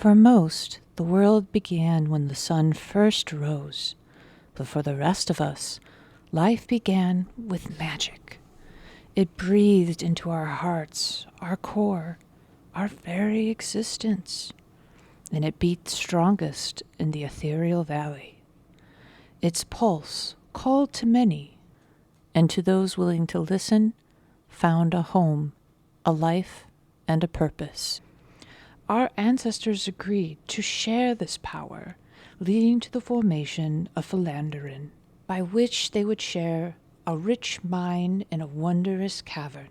For most, the world began when the sun first rose, but for the rest of us, life began with magic. It breathed into our hearts, our core, our very existence, and it beat strongest in the ethereal valley. Its pulse called to many, and to those willing to listen, found a home, a life, and a purpose. Our ancestors agreed to share this power, leading to the formation of Philanderin, by which they would share a rich mine in a wondrous cavern.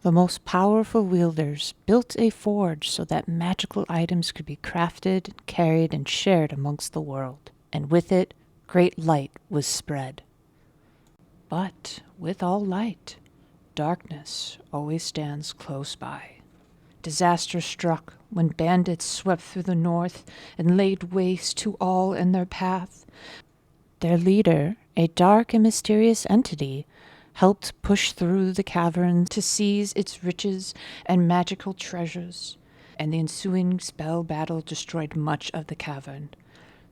The most powerful wielders built a forge so that magical items could be crafted, carried, and shared amongst the world, and with it, great light was spread. But with all light, darkness always stands close by. Disaster struck when bandits swept through the north and laid waste to all in their path. Their leader, a dark and mysterious entity, helped push through the cavern to seize its riches and magical treasures, and the ensuing spell battle destroyed much of the cavern.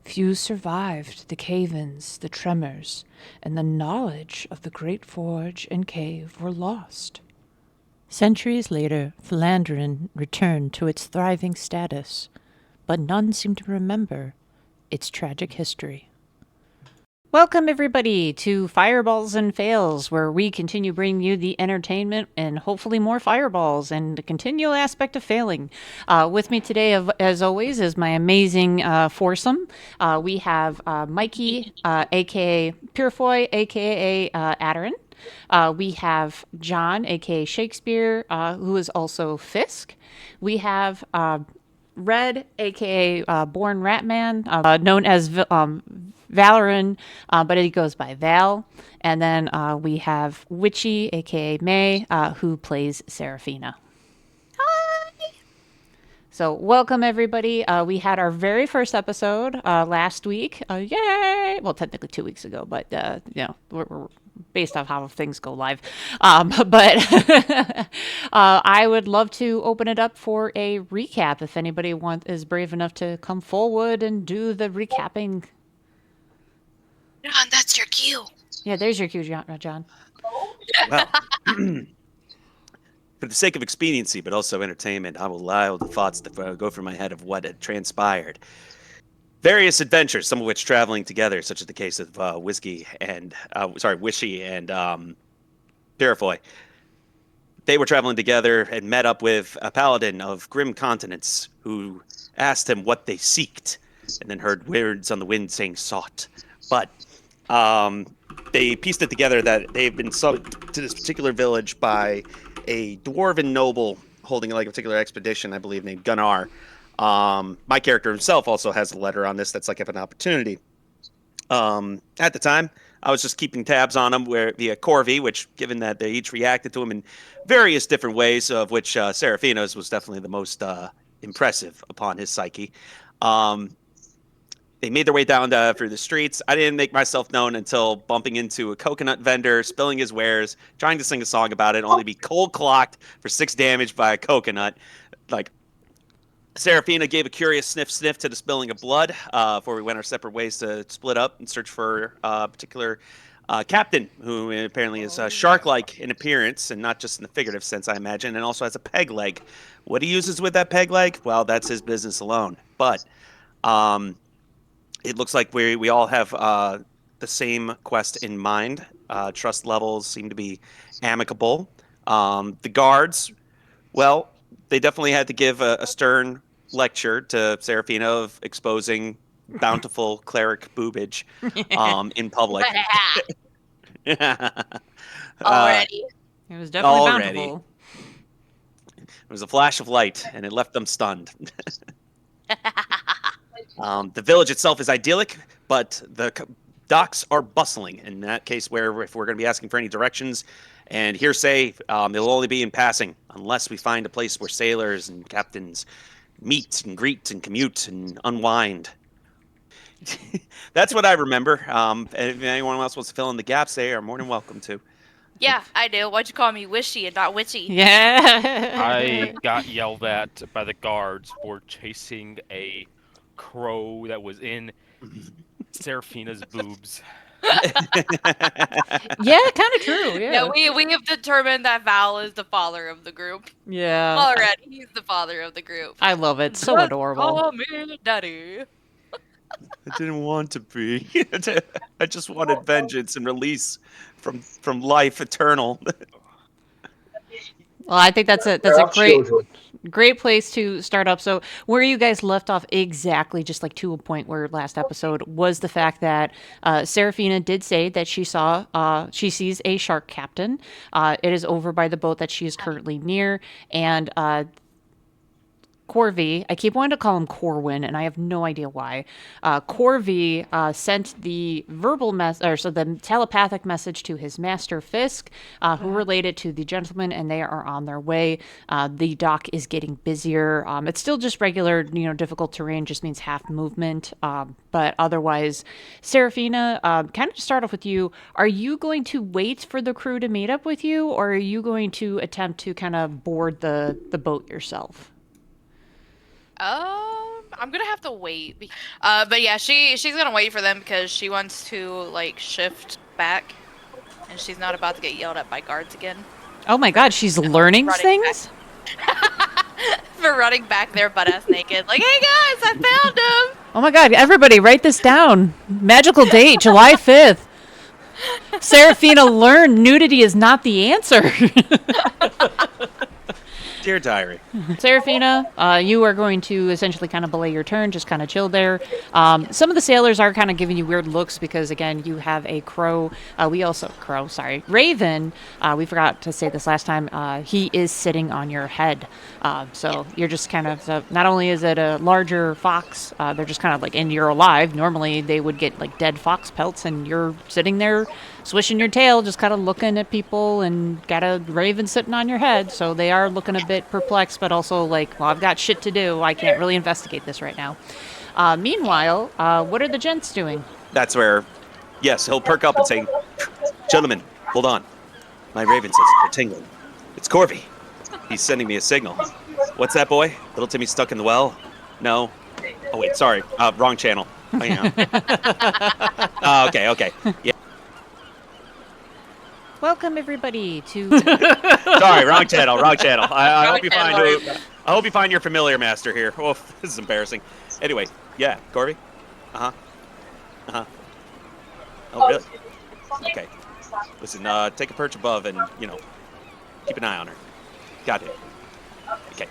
Few survived the cave-ins, the tremors, and the knowledge of the great forge and cave were lost. Centuries later, Philanderin returned to its thriving status, but none seemed to remember its tragic history. Welcome, everybody, to Fireballs and Fails, where we continue bringing you the entertainment and hopefully more fireballs and the continual aspect of failing. With me today, as always, is my amazing foursome. We have Mikey, a.k.a. Purefoy, a.k.a. Adarin. We have John, a.k.a. Shakespeare, who is also Fisk. We have Red, a.k.a. Born Ratman, known as Valoran, but he goes by Val. And then we have Witchy, a.k.a. May, who plays Serafina. So welcome, everybody. We had our very first episode last week. Yay! Well, technically 2 weeks ago, but, we're based off how things go live. But I would love to open it up for a recap if anybody is brave enough to come forward and do the recapping. John, that's your cue. Yeah, there's your cue, John. Well, for the sake of expediency, but also entertainment, I will allow the thoughts to go through my head of what had transpired. Various adventures, some of which traveling together, such as the case of Wishy and Purifoy. They were traveling together and met up with a paladin of grim continents who asked him what they seeked, and then heard words on the wind saying sought. But they pieced it together that they've been summoned to this particular village by a dwarven noble holding like a particular expedition, I believe, named Gunnar. My character himself also has a letter on this that's like an opportunity. At the time, I was just keeping tabs on them via Corvi, which, given that they each reacted to him in various different ways, of which Serafina's was definitely the most impressive upon his psyche. They made their way down through the streets. I didn't make myself known until bumping into a coconut vendor, spilling his wares, trying to sing a song about it, only be cold clocked for 6 damage by a coconut. Like, Serafina gave a curious sniff to the spilling of blood before we went our separate ways to split up and search for a particular captain, who apparently is shark-like in appearance, and not just in the figurative sense, I imagine, and also has a peg leg. What he uses with that peg leg, well, that's his business alone. But it looks like we all have the same quest in mind. Trust levels seem to be amicable. The guards, well, they definitely had to give a stern lecture to Serafina of exposing bountiful cleric boobage in public. Already. It was definitely bountiful. It was a flash of light, and it left them stunned. The village itself is idyllic, but the docks are bustling. In that case, if we're going to be asking for any directions and hearsay, they'll only be in passing, unless we find a place where sailors and captains meet and greet and commute and unwind. That's what I remember. If anyone else wants to fill in the gaps, they are more than welcome to. Yeah, I do. Why'd you call me wishy and not witchy? Yeah. I got yelled at by the guards for chasing a crow that was in Serafina's boobs. Yeah, kind of true. Yeah, Yeah. we have determined that Val is the father of the group. Yeah. Already, he's the father of the group. I love it. So Just adorable. call me daddy. I didn't want to be. I just wanted vengeance and release from life eternal. Well, I think that's a Our great children. great place to start up. So where you guys left off exactly, just like to a point where last episode was the fact that Serafina did say that she sees a shark captain. It is over by the boat that she is currently near, and Corvy, I keep wanting to call him Corwin, and I have no idea why. Corvy sent the the telepathic message to his master Fisk, who relayed it to the gentleman, and they are on their way. The dock is getting busier. It's still just regular, difficult terrain, just means half movement. But otherwise, Serafina, kind of to start off with you, are you going to wait for the crew to meet up with you, or are you going to attempt to kind of board the boat yourself? I'm gonna have to wait. But yeah, she's gonna wait for them because she wants to like shift back, and she's not about to get yelled at by guards again Oh my God, she's learning Running things. for running back there butt ass naked. Like, hey guys, I found him. Oh my God, everybody, write this down. Magical date, July 5th. Serafina learned nudity is not the answer. Dear diary. Serafina, you are going to essentially kind of belay your turn, just kind of chill there. Some of the sailors are kind of giving you weird looks because, again, you have a Raven. We forgot to say this last time. He is sitting on your head. So you're just kind of, not only is it a larger fox, they're just kind of like, and you're alive. Normally they would get like dead fox pelts, and you're sitting there swishing your tail, just kind of looking at people, and got a raven sitting on your head. So they are looking a bit perplexed, but also like, well, I've got shit to do. I can't really investigate this right now. Meanwhile, what are the gents doing? That's where, yes, he'll perk up and say, "Gentlemen, hold on. My raven says they're tingling. It's Corvy. He's sending me a signal. What's that, boy? Little Timmy's stuck in the well? No. Oh wait, sorry. Wrong channel. Oh, yeah. Okay. Yeah. Welcome everybody to. Sorry, wrong channel. I Wrong hope you find channel. I hope you find your familiar master here. Oh, this is embarrassing. Anyway, yeah, Corvy. Oh, really? Okay. Listen, take a perch above and keep an eye on her. Got it. Okay,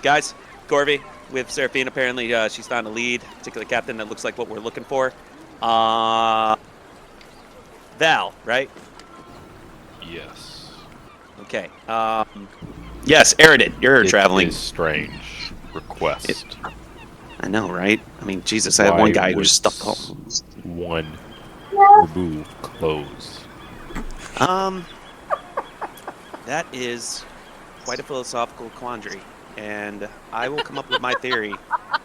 guys, Corvy with Serafina. Apparently, she's found a lead, particular captain that looks like what we're looking for. Val, right? Yes. Okay. Yes, Eridan, you're traveling. It is strange request. I know, right? I mean, Jesus, I have one guy who's stuck home. One remove clothes. That is quite a philosophical quandary, and I will come up with my theory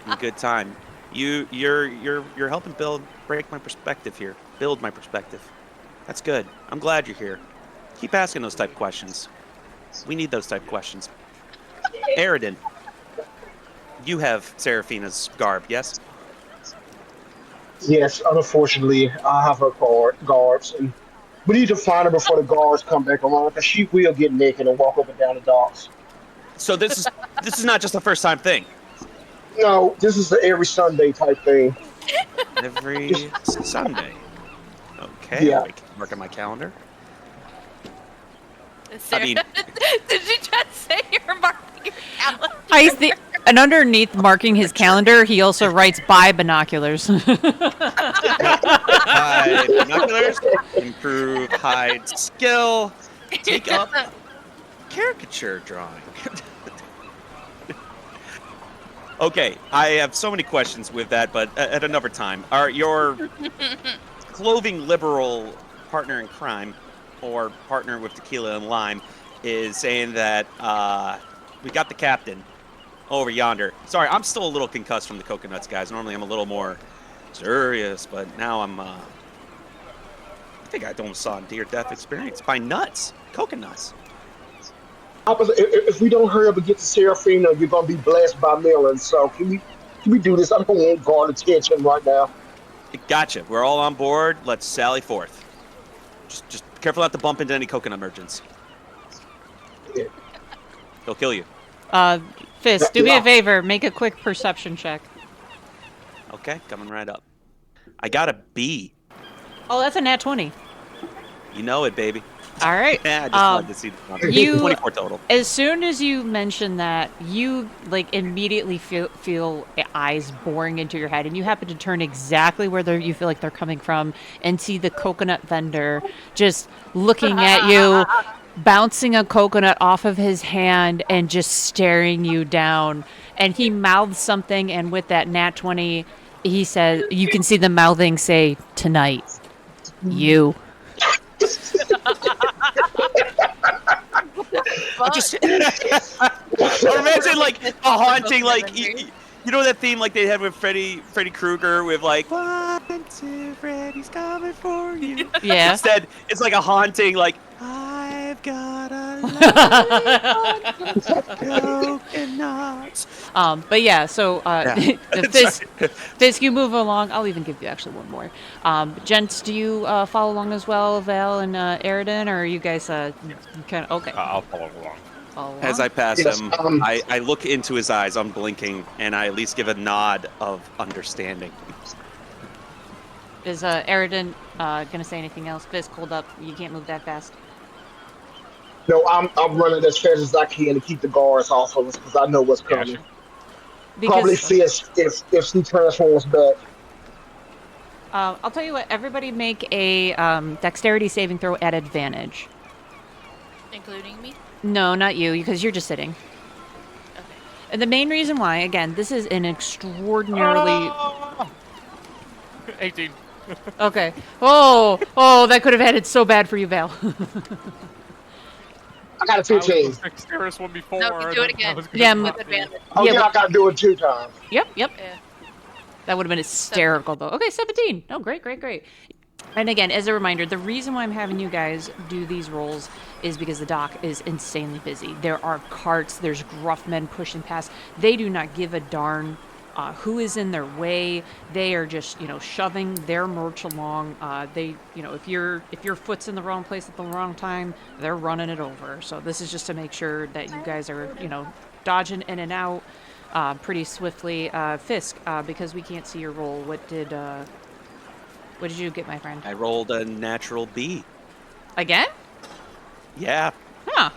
in good time. You're helping build my perspective. That's good. I'm glad you're here. Keep asking those type of questions. We need those type of questions. Eridan, you have Serafina's garb, yes? Yes, unfortunately, I have her guards, and we need to find her before the guards come back around, because she will get naked and walk up and down the docks. So this is not just a first time thing. No, this is the every Sunday type thing. Every Sunday. Okay, Yeah. I'll mark on my calendar. Sarah, I mean- did you just say you're marking your calendar? And underneath marking his calendar, he also writes "buy binoculars." Hide binoculars, improve hide skill, take up caricature drawing. Okay, I have so many questions with that, but at another time. Are your clothing liberal partner in crime, or partner with tequila and lime, is saying that we got the captain over yonder. Sorry, I'm still a little concussed from the coconuts, guys. Normally I'm a little more serious, but now I'm I think I almost saw a near-death experience by nuts, coconuts. If we don't hurry up and get to Serafina, you're gonna be blessed by millions. So can we do this? I don't want guard attention right now. Gotcha. We're all on board. Let's sally forth. Just be careful not to bump into any coconut merchants. Yeah. They'll kill you. Fisk, do me a favor. Make a quick perception check. Okay, coming right up. I got a B. Oh, that's a nat 20. You know it, baby. All right. Yeah, I just wanted to see the number. you- 24 total. As soon as you mention that, you like immediately feel eyes boring into your head, and you happen to turn exactly where you feel like they're coming from, and see the coconut vendor just looking at you, bouncing a coconut off of his hand, and just staring you down. And he mouths something, and with that nat 20, he says, you can see the mouthing say, "Tonight, you." Just or imagine like a haunting, like you know that theme like they had with Freddy Krueger with like 1, 2, Freddy's coming for you. Yeah. Instead, it's like a haunting, like I've got a lot of coconuts. But yeah, so Yeah. Fisk, you move along. I'll even give you actually one more. Gents, do you follow along as well, Val and Eridan, or are you guys kind of okay? I'll follow along. Follow As along? I pass Yes, him, I look into his eyes, unblinking, and I at least give a nod of understanding. Is Eridan gonna say anything else? Fisk, hold up. You can't move that fast. No, I'm running as fast as I can to keep the guards off of us because I know what's coming. Gotcha. Probably Fist if she transforms back. I'll tell you what. Everybody make a dexterity saving throw at advantage. Including me? No, not you, because you're just sitting. Okay. And the main reason why, again, this is an extraordinarily 18. okay. Oh, that could have ended so bad for you, Val. I got a I was 15. the dexterous one before. No, you do it and I again. was gonna Yeah, do With it. advantage. Oh Yeah, yeah, I gotta do it 2 times. Yep. Yeah. That would have been hysterical, though. Okay, 17. Oh, great. And again, as a reminder, the reason why I'm having you guys do these rolls is because the dock is insanely busy. There are carts, there's gruff men pushing past. They do not give a darn who is in their way. They are just, shoving their merch along. If your foot's in the wrong place at the wrong time, they're running it over. So this is just to make sure that you guys are, dodging in and out pretty swiftly. Fisk, because we can't see your roll, what did you get, my friend? I rolled a natural B. Again? Yeah, Huh.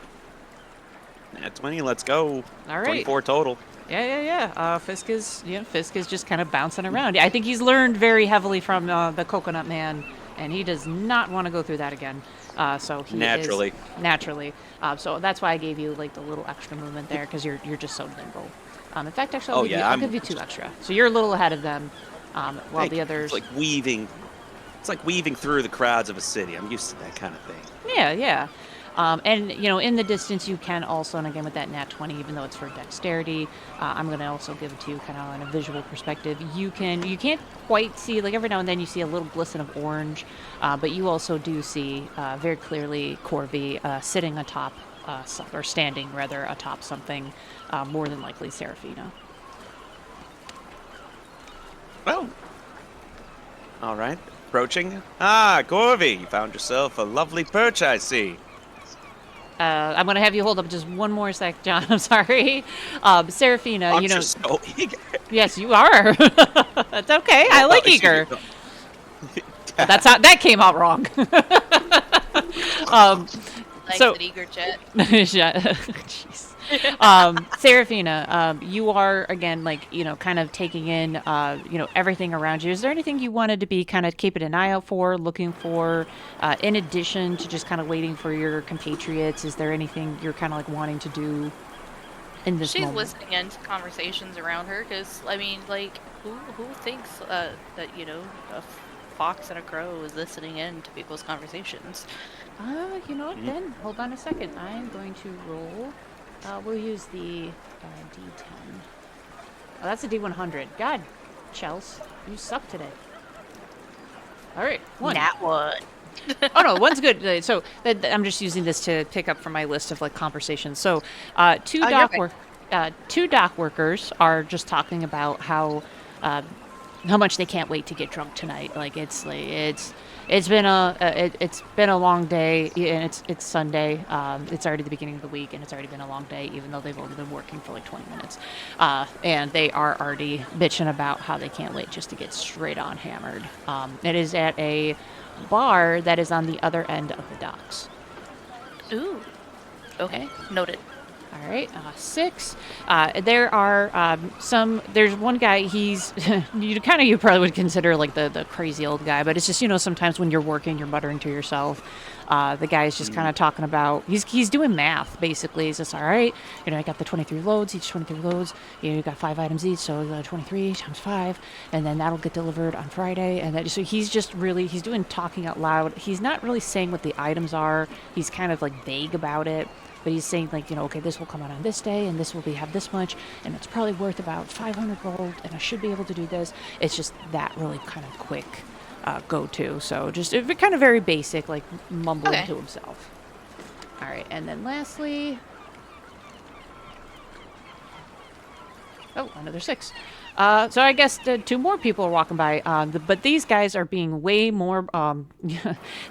at 20. Let's go. All right. 24 total. Yeah. Fisk is just kind of bouncing around. I think he's learned very heavily from the Coconut Man, and he does not want to go through that again. So he Naturally. naturally. So that's why I gave you like the little extra movement there, because you're just so nimble. In fact, actually, I'll give you 2 extra. So you're a little ahead of them, while Thank the you. others. It's like weaving. It's like weaving through the crowds of a city. I'm used to that kind of thing. Yeah. And, in the distance, you can also, and again with that nat 20, even though it's for dexterity, I'm going to also give it to you kind of on a visual perspective. You can't quite see, like every now and then you see a little glisten of orange, but you also do see very clearly Corby sitting atop, or standing rather, atop something, more than likely Serafina. Well, all right. Approaching. Ah, Corvy, you found yourself a lovely perch, I see. I'm going to have you hold up just one more sec, John. I'm sorry. Serafina, I'm just so eager. Yes, you are. That's okay. I like eager. But that came out wrong. Thanks, So- an eager jet. Jeez. Serafina, you are again kind of taking in everything around you. Is there anything you wanted to be kind of keeping an eye out for, looking for, in addition to just kind of waiting for your compatriots? Is there anything you're kind of like wanting to do in this She's moment? listening into conversations around her, because, who thinks that, a fox and a crow is listening in to people's conversations? You know what, then? Hold on a second. I'm going to roll. We'll use the D10. Oh, that's a D100. God, Chels, you suck today. All right, 1. That one. Oh no, one's good. So I'm just using this to pick up from my list of like conversations. So two Oh, you're fine. two dock workers are just talking about how much they can't wait to get drunk tonight. Like it's been it's been a long day, and it's Sunday. It's already the beginning of the week, and it's already been a long day, even though they've only been working for like 20 minutes. And they are already bitching about how they can't wait just to get straight on hammered. It is at a bar that is on the other end of the docks. Ooh. Okay. Noted. All right, 6. There are there's one guy, he's, you probably would consider like the crazy old guy, but it's just, sometimes when you're working, you're muttering to yourself. The guy's just kind of talking about, he's doing math, basically. He's just, all right, I got the 23 loads, each 23 loads, you got 5 items each, so 23 times 5, and then that'll get delivered on Friday. And so he's just really, he's doing talking out loud. He's not really saying what the items are. He's kind of like vague about it. But he's saying, like, okay, this will come out on this day, and this will have this much, and it's probably worth about 500 gold, and I should be able to do this. It's just that really kind of quick go-to. So just kind of very basic, like mumbling to himself. All right, and then lastly... Oh, another 6. So I guess 2 more people are walking by, but these guys are being way more,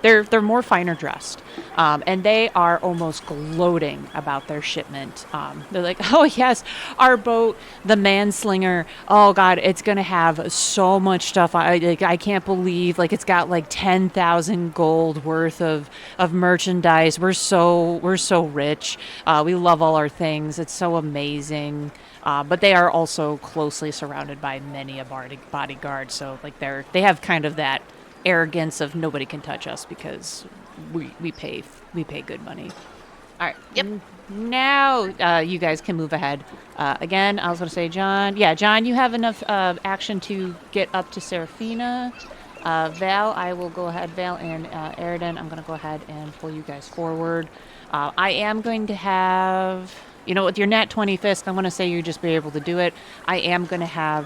they're more finer dressed, and they are almost gloating about their shipment. They're like, oh yes, our boat, the Manslinger, oh god, it's gonna have so much stuff. I can't believe, like, it's got like 10,000 gold worth of merchandise. We're so rich. We love all our things. It's so amazing. But they are also closely surrounded by many a bodyguard, so like they have kind of that arrogance of nobody can touch us because we pay good money. All right. Yep. Now you guys can move ahead. Again, I was going to say, John. Yeah, John, you have enough action to get up to Serafina. Val, I will go ahead. Val and Eridan, I'm going to go ahead and pull you guys forward. I am going to have... with your nat 20 fist, I want to say you just be able to do it. I am going to have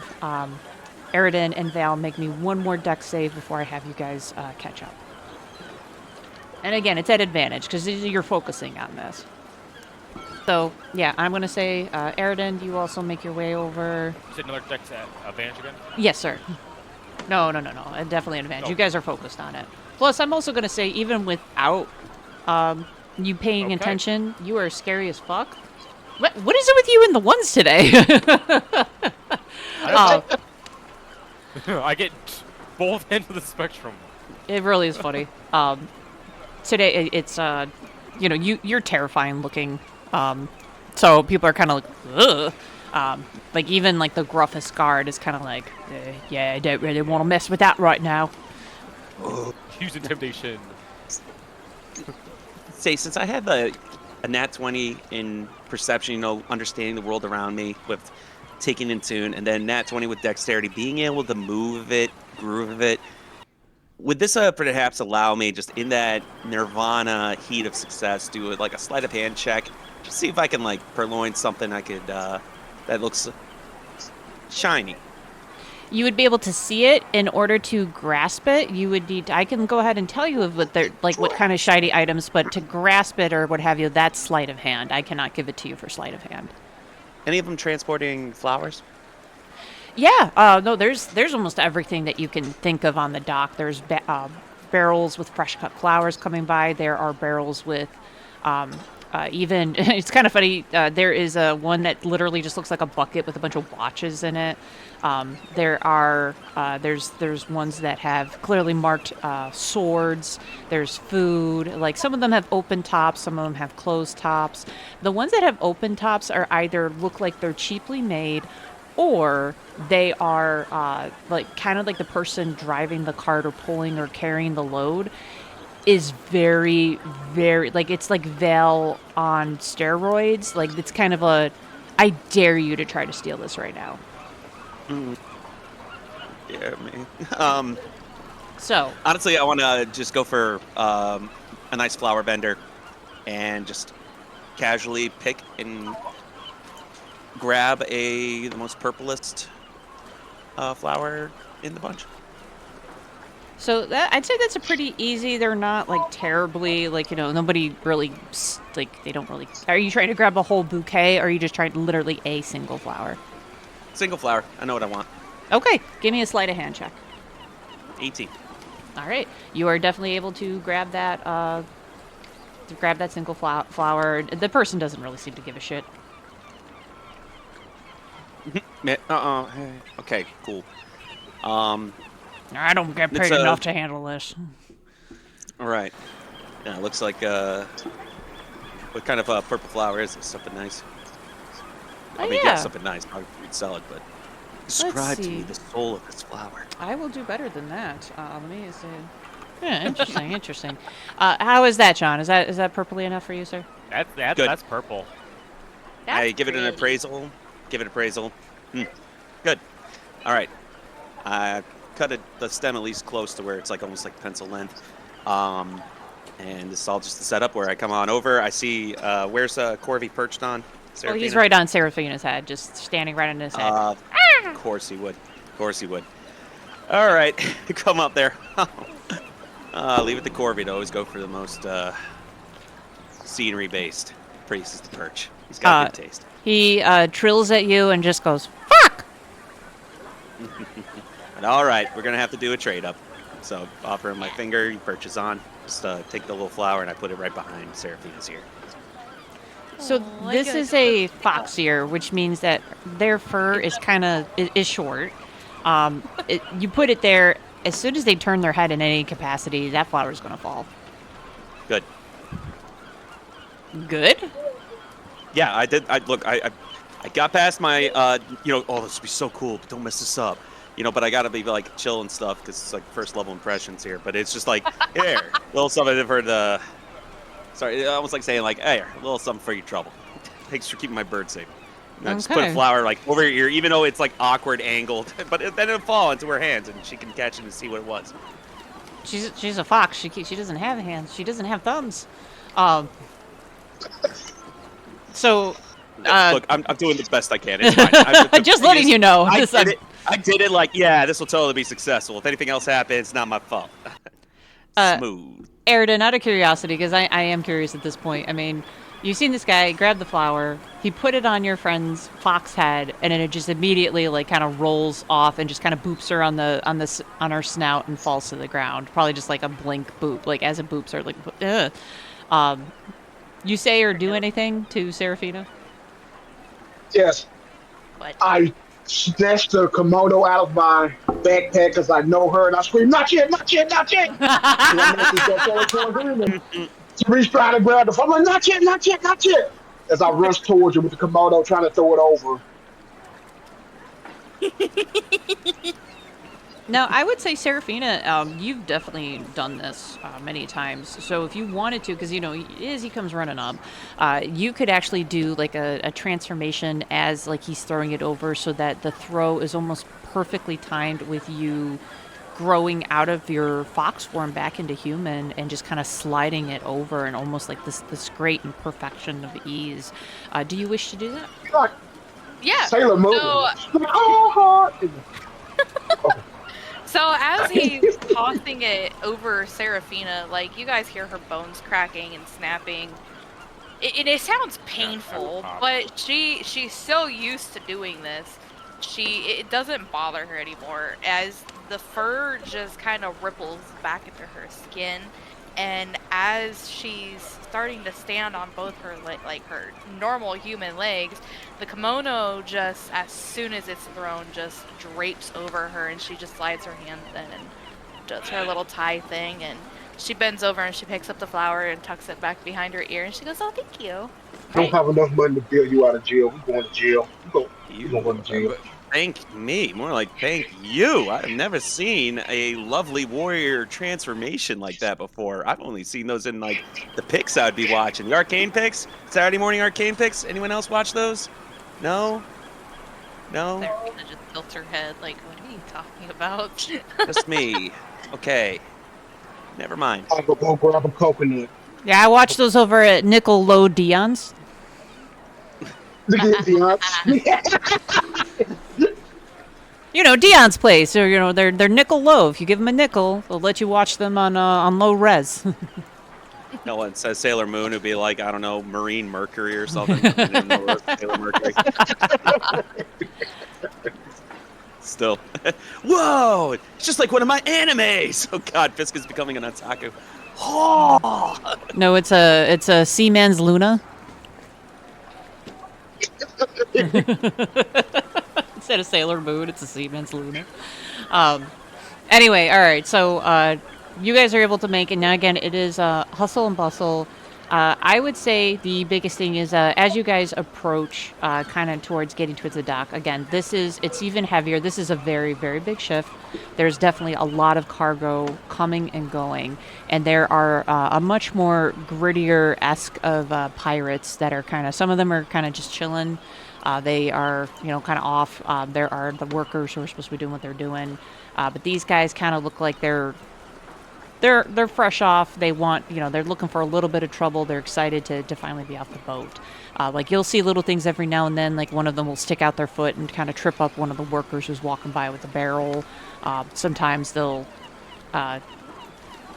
Eridan and Val make me one more dex save before I have you guys catch up. And again, it's at advantage because you're focusing on this. So, yeah, I'm going to say, Eridan, do you also make your way over? You said another dex at advantage again? Yes, sir. No. Definitely an advantage. Oh. You guys are focused on it. Plus, I'm also going to say, even without you paying attention, you are scary as fuck. What is it with you and the ones today? I get both ends of the spectrum. It really is funny. Today, it's, you're terrifying looking. So people are kind of like, ugh. Like, even, like, the gruffest guard is kind of like, yeah, I don't really want to mess with that right now. Use intimidation. Say, since I have a nat 20 in perception, understanding the world around me with taking in tune, and then nat 20 with dexterity, being able to move it, groove it, would this perhaps allow me, just in that nirvana heat of success, do like a sleight of hand check, just see if I can, like, purloin something I could that looks shiny? You would be able to see it. In order to grasp it, you would need I can go ahead and tell you what kind of shiny items, but to grasp it or what have you, that's sleight of hand. I cannot give it to you for sleight of hand. Any of them transporting flowers? Yeah, no, there's almost everything that you can think of on the dock. There's barrels with fresh cut flowers coming by. There are barrels with even it's kind of funny. There is one that literally just looks like a bucket with a bunch of watches in it. There's ones that have clearly marked swords. There's food. Like, some of them have open tops, some of them have closed tops. The ones that have open tops are either look like they're cheaply made, or they are like kind of like the person driving the cart or pulling or carrying the load is very, very, like, it's like Val on steroids. Like, it's kind of I dare you to try to steal this right now. Yeah, me. So Honestly, I want to just go for a nice flower vendor and just casually pick and grab the most purplest flower in the bunch. So I'd say that's a pretty easy. They're not like terribly like nobody really like they don't really. Are you trying to grab a whole bouquet, or are you just trying to literally a single flower? Single flower. I know what I want. Okay, give me a sleight of hand check. 18. All right, you are definitely able to grab that. Single flower. The person doesn't really seem to give a shit. Okay, cool. I don't get It's, paid enough to handle this. All right. Yeah, it looks like what kind of purple flower is this? Something nice. I mean, yeah. something nice. We'd sell it, but describe to me the soul of this flower. I will do better than that. Let me see. Yeah, interesting, interesting. How is that, John? Is that purpley enough for you, sir? That's purple. I give it an pretty. appraisal. Give it appraisal. Good. All right. I cut the stem at least close to where it's like almost like pencil length. And this is all just the setup where I come on over. I see where's Corvy perched on? Oh, he's Serafina? right on Serafina's head, just standing right on his head. Of course he would. Of course he would. All right, come up there. Leave it to Corvy to always go for the most scenery-based places to perch. He's got good taste. He trills at you and just goes, "Fuck!" But all right, we're gonna have to do a trade-up. So offer him my finger. He perches on. Just take the little flower and I put it right behind Serafina's ear. So this is a fox ear, which means that their fur is is short. You put it there. As soon as they turn their head in any capacity, that flower is going to fall. Good. Good? Yeah, I did. I got past my, oh, this would be so cool, but don't mess this up. But I gotta be like chill and stuff because it's like first level impressions here. But it's just like, here, little something for the. Sorry, almost like saying like, hey, a little something for your trouble. Thanks for keeping my bird safe. And I just put a flower like over your ear, even though it's like awkward angled, but then it'll fall into her hands and she can catch it and see what it was. She's a fox. She doesn't have hands. She doesn't have thumbs. So. Look, I'm doing the best I can. It's fine. I'm just letting you know. I did it like, yeah, this will totally be successful. If anything else happens, not my fault. Smooth. Aridin, out of curiosity, because I am curious at this point. I mean, you've seen this guy grab the flower, he put it on your friend's fox head, and then it just immediately like kind of rolls off and just kind of boops her on her snout and falls to the ground. Probably just like a blink boop, like as it boops her, like. Ugh. You say or do anything to Serafina? Yes. What? I snatched the kimono out of my backpack because I know her, and I scream, "Not yet, not yet, not yet!" And Therese trying to grab the phone. I'm like, "Not yet, not yet, not yet!" As I rush towards her with the kimono, trying to throw it over. Now, I would say, Serafina, you've definitely done this many times. So if you wanted to, because, as he comes running up, you could actually do, like, a transformation as, like, he's throwing it over so that the throw is almost perfectly timed with you growing out of your fox form back into human and just kind of sliding it over and almost like this great imperfection of ease. Do you wish to do that? Like Yeah. Sailor Moon. So as he's tossing it over Serafina, like you guys hear her bones cracking and snapping. It sounds painful, but she's so used to doing this. It doesn't bother her anymore as the fur just kind of ripples back into her skin, and as she's starting to stand on both her like her normal human legs, the kimono just as soon as it's thrown just drapes over her, and she just slides her hands in and does her little tie thing, and she bends over and she picks up the flower and tucks it back behind her ear, and she goes, "Oh, thank you." I don't have enough money to bail you out of jail. We're going to jail. We're going to jail. Thank me. More like thank you. I've never seen a lovely warrior transformation like that before. I've only seen those in like the pics I'd be watching. The arcane pics? Saturday morning arcane pics? Anyone else watch those? No? No? Serafina just tilts her head like, "What are you talking about?" Just me. Okay. Never mind. I'll go grab a coconut. Yeah, I watched those over at Nickelodeon's. You know, Dion's place, or you know, they're nickel low. If you give them a nickel, they'll let you watch them on low res. No one says Sailor Moon would be like, I don't know, Marine Mercury or something. I didn't know it was Sailor Mercury. Still. Whoa! It's just like one of my animes! Oh god, Fisk is becoming an otaku. Oh! No, it's a Seaman's Luna. Instead of Sailor Moon, it's a Seaman's Luna. Anyway, all right. So you guys are able to make it now. Again, it is hustle and bustle. I would say the biggest thing is as you guys approach, kind of getting towards the dock. Again, it's even heavier. This is a very, very big ship. There's definitely a lot of cargo coming and going, and there are a much more grittier-esque of pirates that are kind of. Some of them are kind of just chilling. They are, kind of off. There are the workers who are supposed to be doing what they're doing, but these guys kind of look like they're fresh off. They want, they're looking for a little bit of trouble. They're excited to finally be off the boat. Like you'll see little things every now and then. Like one of them will stick out their foot and kind of trip up one of the workers who's walking by with a barrel. Sometimes they'll,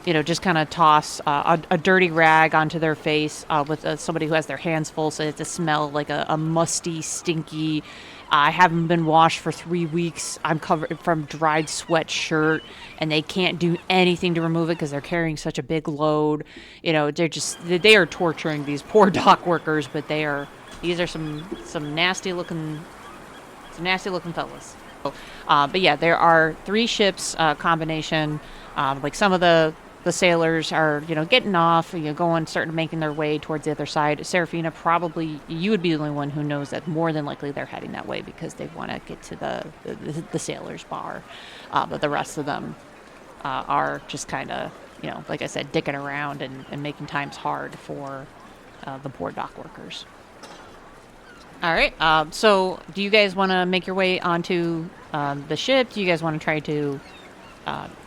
just kind of toss a dirty rag onto their face with somebody who has their hands full, so it's a smell like a musty, stinky. I haven't been washed for 3 weeks. I'm covered from dried sweat shirt, and they can't do anything to remove it because they're carrying such a big load. They are torturing these poor dock workers, but these are some nasty looking fellas. But yeah, there are 3 ships combination. Like some of the sailors are, getting off, making their way towards the other side. Serafina, probably you would be the only one who knows that more than likely they're heading that way because they want to get to the sailors' bar. But the rest of them are just kind of, like I said, dicking around and making times hard for the poor dock workers. All right. So do you guys want to make your way onto the ship? Do you guys want to try to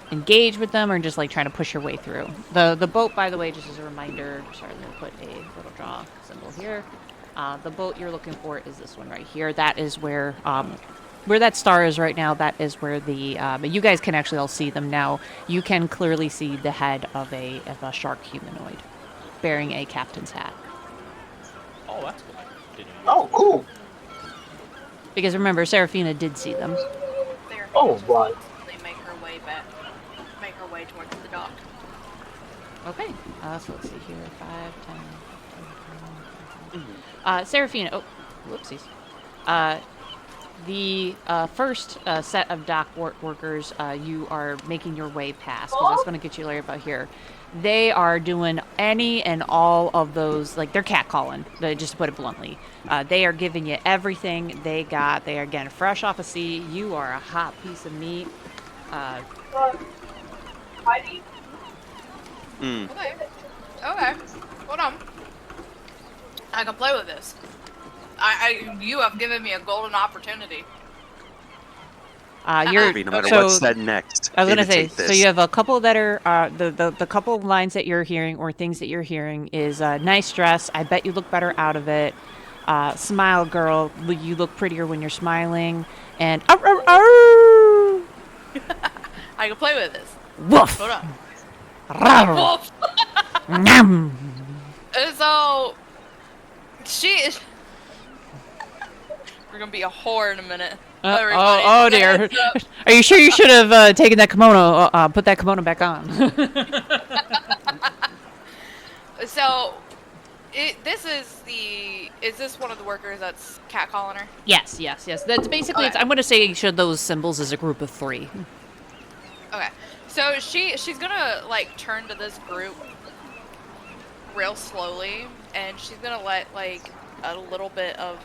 engage with them, or just like trying to push your way through the boat? By the way, just as a reminder, sorry, I'm gonna put a little draw symbol here. The boat you're looking for is this one right here. That is where that star is right now. That is where but you guys can actually all see them now. You can clearly see the head of a shark humanoid bearing a captain's hat. Oh, that's cool. Oh, cool. Because remember, Serafina did see them. Oh, right. They make her way towards the dock. Okay. So let's see here. 5, 10, 20. Serafina. Oh, whoopsies. The first set of dock workers you are making your way past, because that's going to get you later about here. They are doing any and all of those, like they're catcalling, just to put it bluntly. They are giving you everything they got. They are getting fresh off a sea. You are a hot piece of meat. Okay. Hold on. I can play with this. You have given me a golden opportunity. No matter what's said next. I was gonna say, so you have a couple that are the couple of lines that you're hearing or things that you're hearing is nice dress. I bet you look better out of it. Smile, girl. You look prettier when you're smiling. And I can play with this. Woof. Hold on. Woof. Nyam. So she is. We're gonna be a whore in a minute. Oh dear. Are you sure you should have taken that kimono, put that kimono back on? So, is this one of the workers that's catcalling her? Yes. That's basically, Okay. I'm going to say show those symbols as a group of 3. Okay. So she's gonna like turn to this group real slowly, and she's gonna let like a little bit of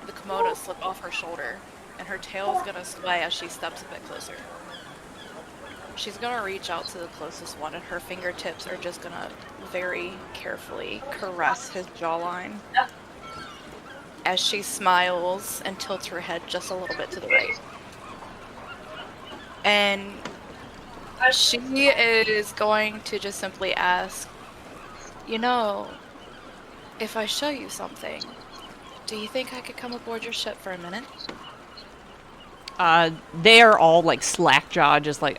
the kimono slip off her shoulder, and her tail is gonna sway as she steps a bit closer. She's gonna reach out to the closest one, and her fingertips are just gonna very carefully caress his jawline as she smiles and tilts her head just a little bit to the right. And she is going to just simply ask, if I show you something, Do you think I could come aboard your ship for a minute? They are all like slack-jawed, just like,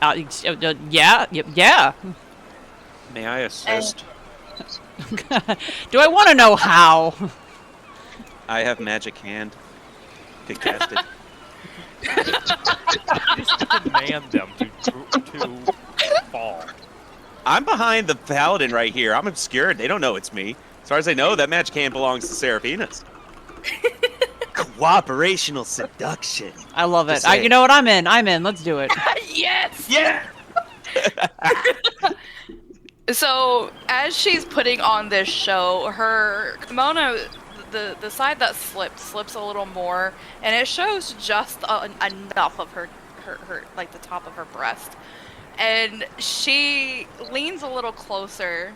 yeah. May I assist? Do I want to know how? I have magic hand. Can cast it. Just command them to fall. I'm behind the paladin right here. I'm obscured. They don't know it's me. As far as I know, that magic hand belongs to Serafina's. Cooperational seduction. I love it. Just saying. You know what? I'm in. Let's do it. Yes! Yeah! So, as she's putting on this show, her kimono, the side that slips a little more, and it shows just enough of her, like the top of her breast. And she leans a little closer,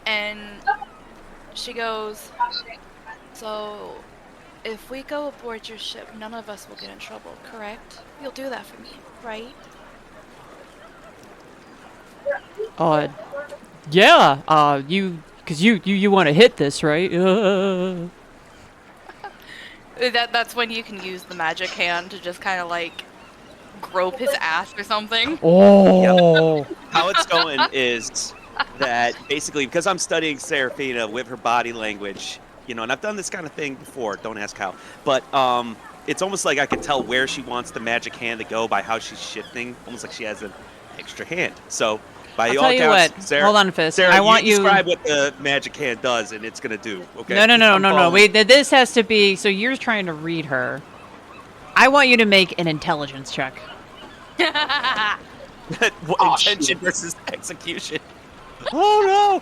and she goes, "So, if we go aboard your ship, none of us will get in trouble, correct? You'll do that for me, right?" Yeah. Because you want to hit this, right? That's when you can use the magic hand to just kind of like grope his ass or something. Oh. How it's going is that basically, because I'm studying Serafina with her body language, and I've done this kind of thing before, don't ask how, but it's almost like I can tell where she wants the magic hand to go by how she's shifting, almost like she has an extra hand. So, by all I'll tell you accounts, what. Sarah, Hold on, Fist. Sarah, I want you. describe what the magic hand does, and it's gonna do. Okay? No. Wait, this has to be. So you're trying to read her. I want you to make an intelligence check. Intention versus execution. Oh no!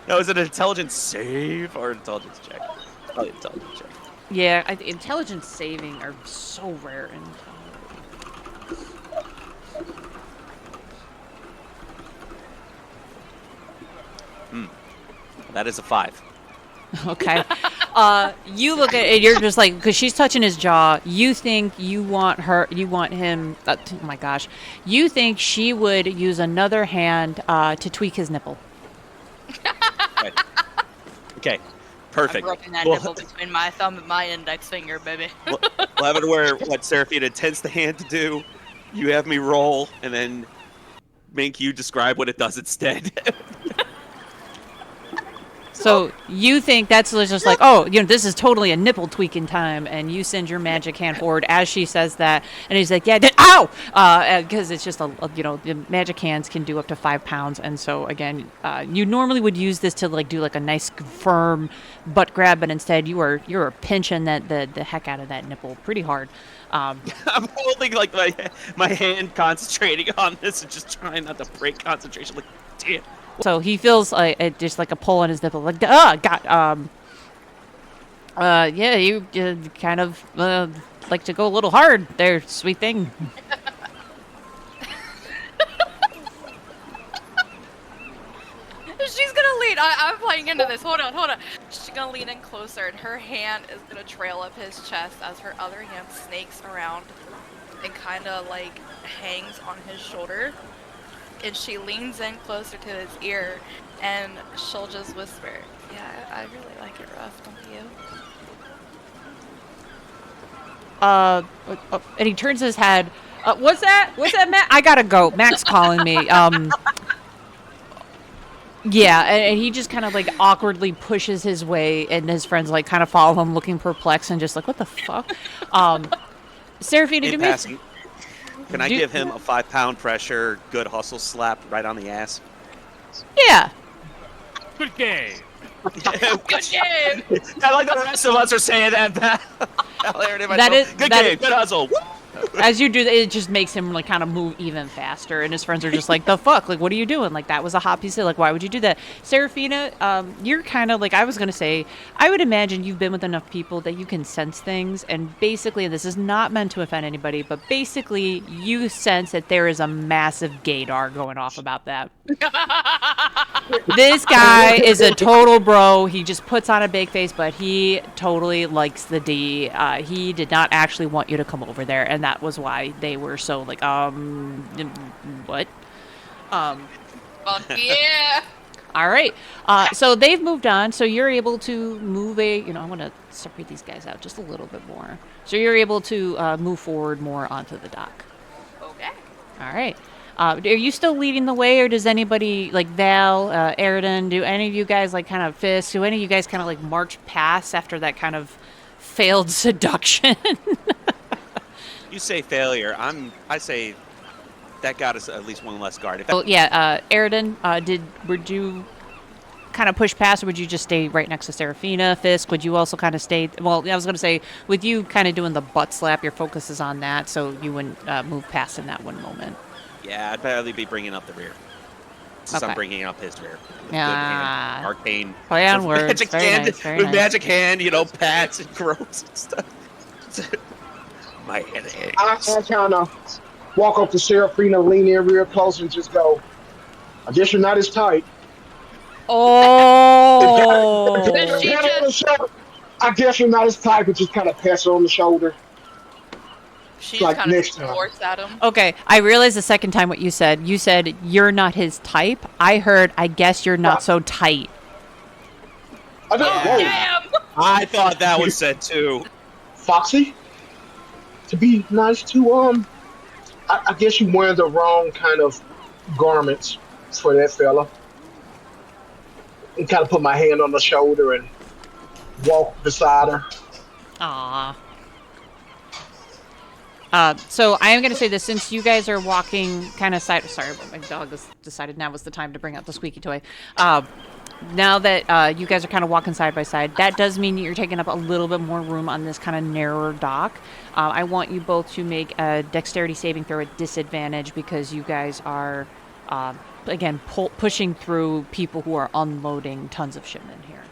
No, is it an intelligence save or an intelligence check? Probably intelligence check. Yeah, intelligence saving are so rare in. That is a 5. Okay. You look at it, you're just like, because she's touching his jaw, you think you want him, oh my gosh, you think she would use another hand to tweak his nipple. Okay, perfect. I'm groping that nipple between my thumb and my index finger, baby. We'll have it where what Serafina intends the hand to do, you have me roll, and then make you describe what it does instead. So you think that's just like, oh, this is totally a nipple tweaking time, and you send your magic hand forward as she says that, and he's like, yeah, ow, because it's just the magic hands can do up to 5 pounds, and so again, you normally would use this to like do like a nice firm butt grab, but instead you're pinching the heck out of that nipple pretty hard. I'm holding like my hand concentrating on this and just trying not to break concentration. Like, damn. So he feels like just like a pull on his nipple, like God. Yeah, you kind of like to go a little hard there, sweet thing. She's gonna lean. I'm playing into this. Hold on. She's gonna lean in closer, and her hand is gonna trail up his chest as her other hand snakes around and kind of like hangs on his shoulder. And she leans in closer to his ear, and she'll just whisper, "Yeah, I really like it rough, don't you?" And he turns his head. What's that? What's that, Matt? I gotta go. Mac's calling me. Yeah, and he just kind of like awkwardly pushes his way, and his friends like kind of follow him, looking perplexed and just like, what the fuck? Serafina, do me. Can I give him a 5-pound pressure, good hustle slap right on the ass? Yeah. Good game. Good game. I like the rest of us are saying that. Good game, good hustle. As you do that, it just makes him like kind of move even faster, and his friends are just like, "The fuck? Like, what are you doing? Like, that was a hop you said. Like, why would you do that?" Serafina, you're kind of like, I was gonna say, I would imagine you've been with enough people that you can sense things, and basically, this is not meant to offend anybody, but basically, you sense that there is a massive gaydar going off about that. This guy is a total bro. He just puts on a big face, but he totally likes the D. He did not actually want you to come over there, and that was why they were so like, what? Fuck yeah. All right. So they've moved on. So you're able to move I want to separate these guys out just a little bit more. So you're able to move forward more onto the dock. Okay. All right. Are you still leading the way, or does anybody, like Val, Aridin, do any of you guys, like, kind of Fisk, do any of you guys kind of, like, march past after that kind of failed seduction? You say failure. I say that got us at least one less guard. If that, Oh, yeah, Aridin, would you kind of push past, or would you just stay right next to Serafina? Fisk, would you also kind of stay? Well, I was going to say, with you kind of doing the butt slap, your focus is on that, so you wouldn't move past in that one moment. yeah, I'd probably be bringing up the rear. Since Okay. I'm bringing up his rear. With Yeah. good hand, arcane. Play on with words. Magic Very hand, nice, very with nice. magic hand, pats and grows and stuff. My head aches. I kind of walk up to Serafina, lean in real close, and just go, I guess you're not as tight. Oh! She Pat her on the just- shoulder. I guess you're not as tight, but just kind of pass her on the shoulder. She's Like kind of next time. forced at him. Okay, I realized the second time what you said. You said, you're not his type. I heard, I guess you're not so tight. I don't know. Damn! I thought that was said too. Foxy, to be nice to I guess you're wearing the wrong kind of garments for that fella. And kind of put my hand on the shoulder and walk beside her. Aw. So I am going to say this, since you guys are walking kind of side... Sorry, but my dog has decided now was the time to bring out the squeaky toy. Now that you guys are kind of walking side by side, that does mean you're taking up a little bit more room on this kind of narrower dock. I want you both to make a dexterity saving throw at disadvantage, because you guys are, again, pushing through people who are unloading tons of shipment here.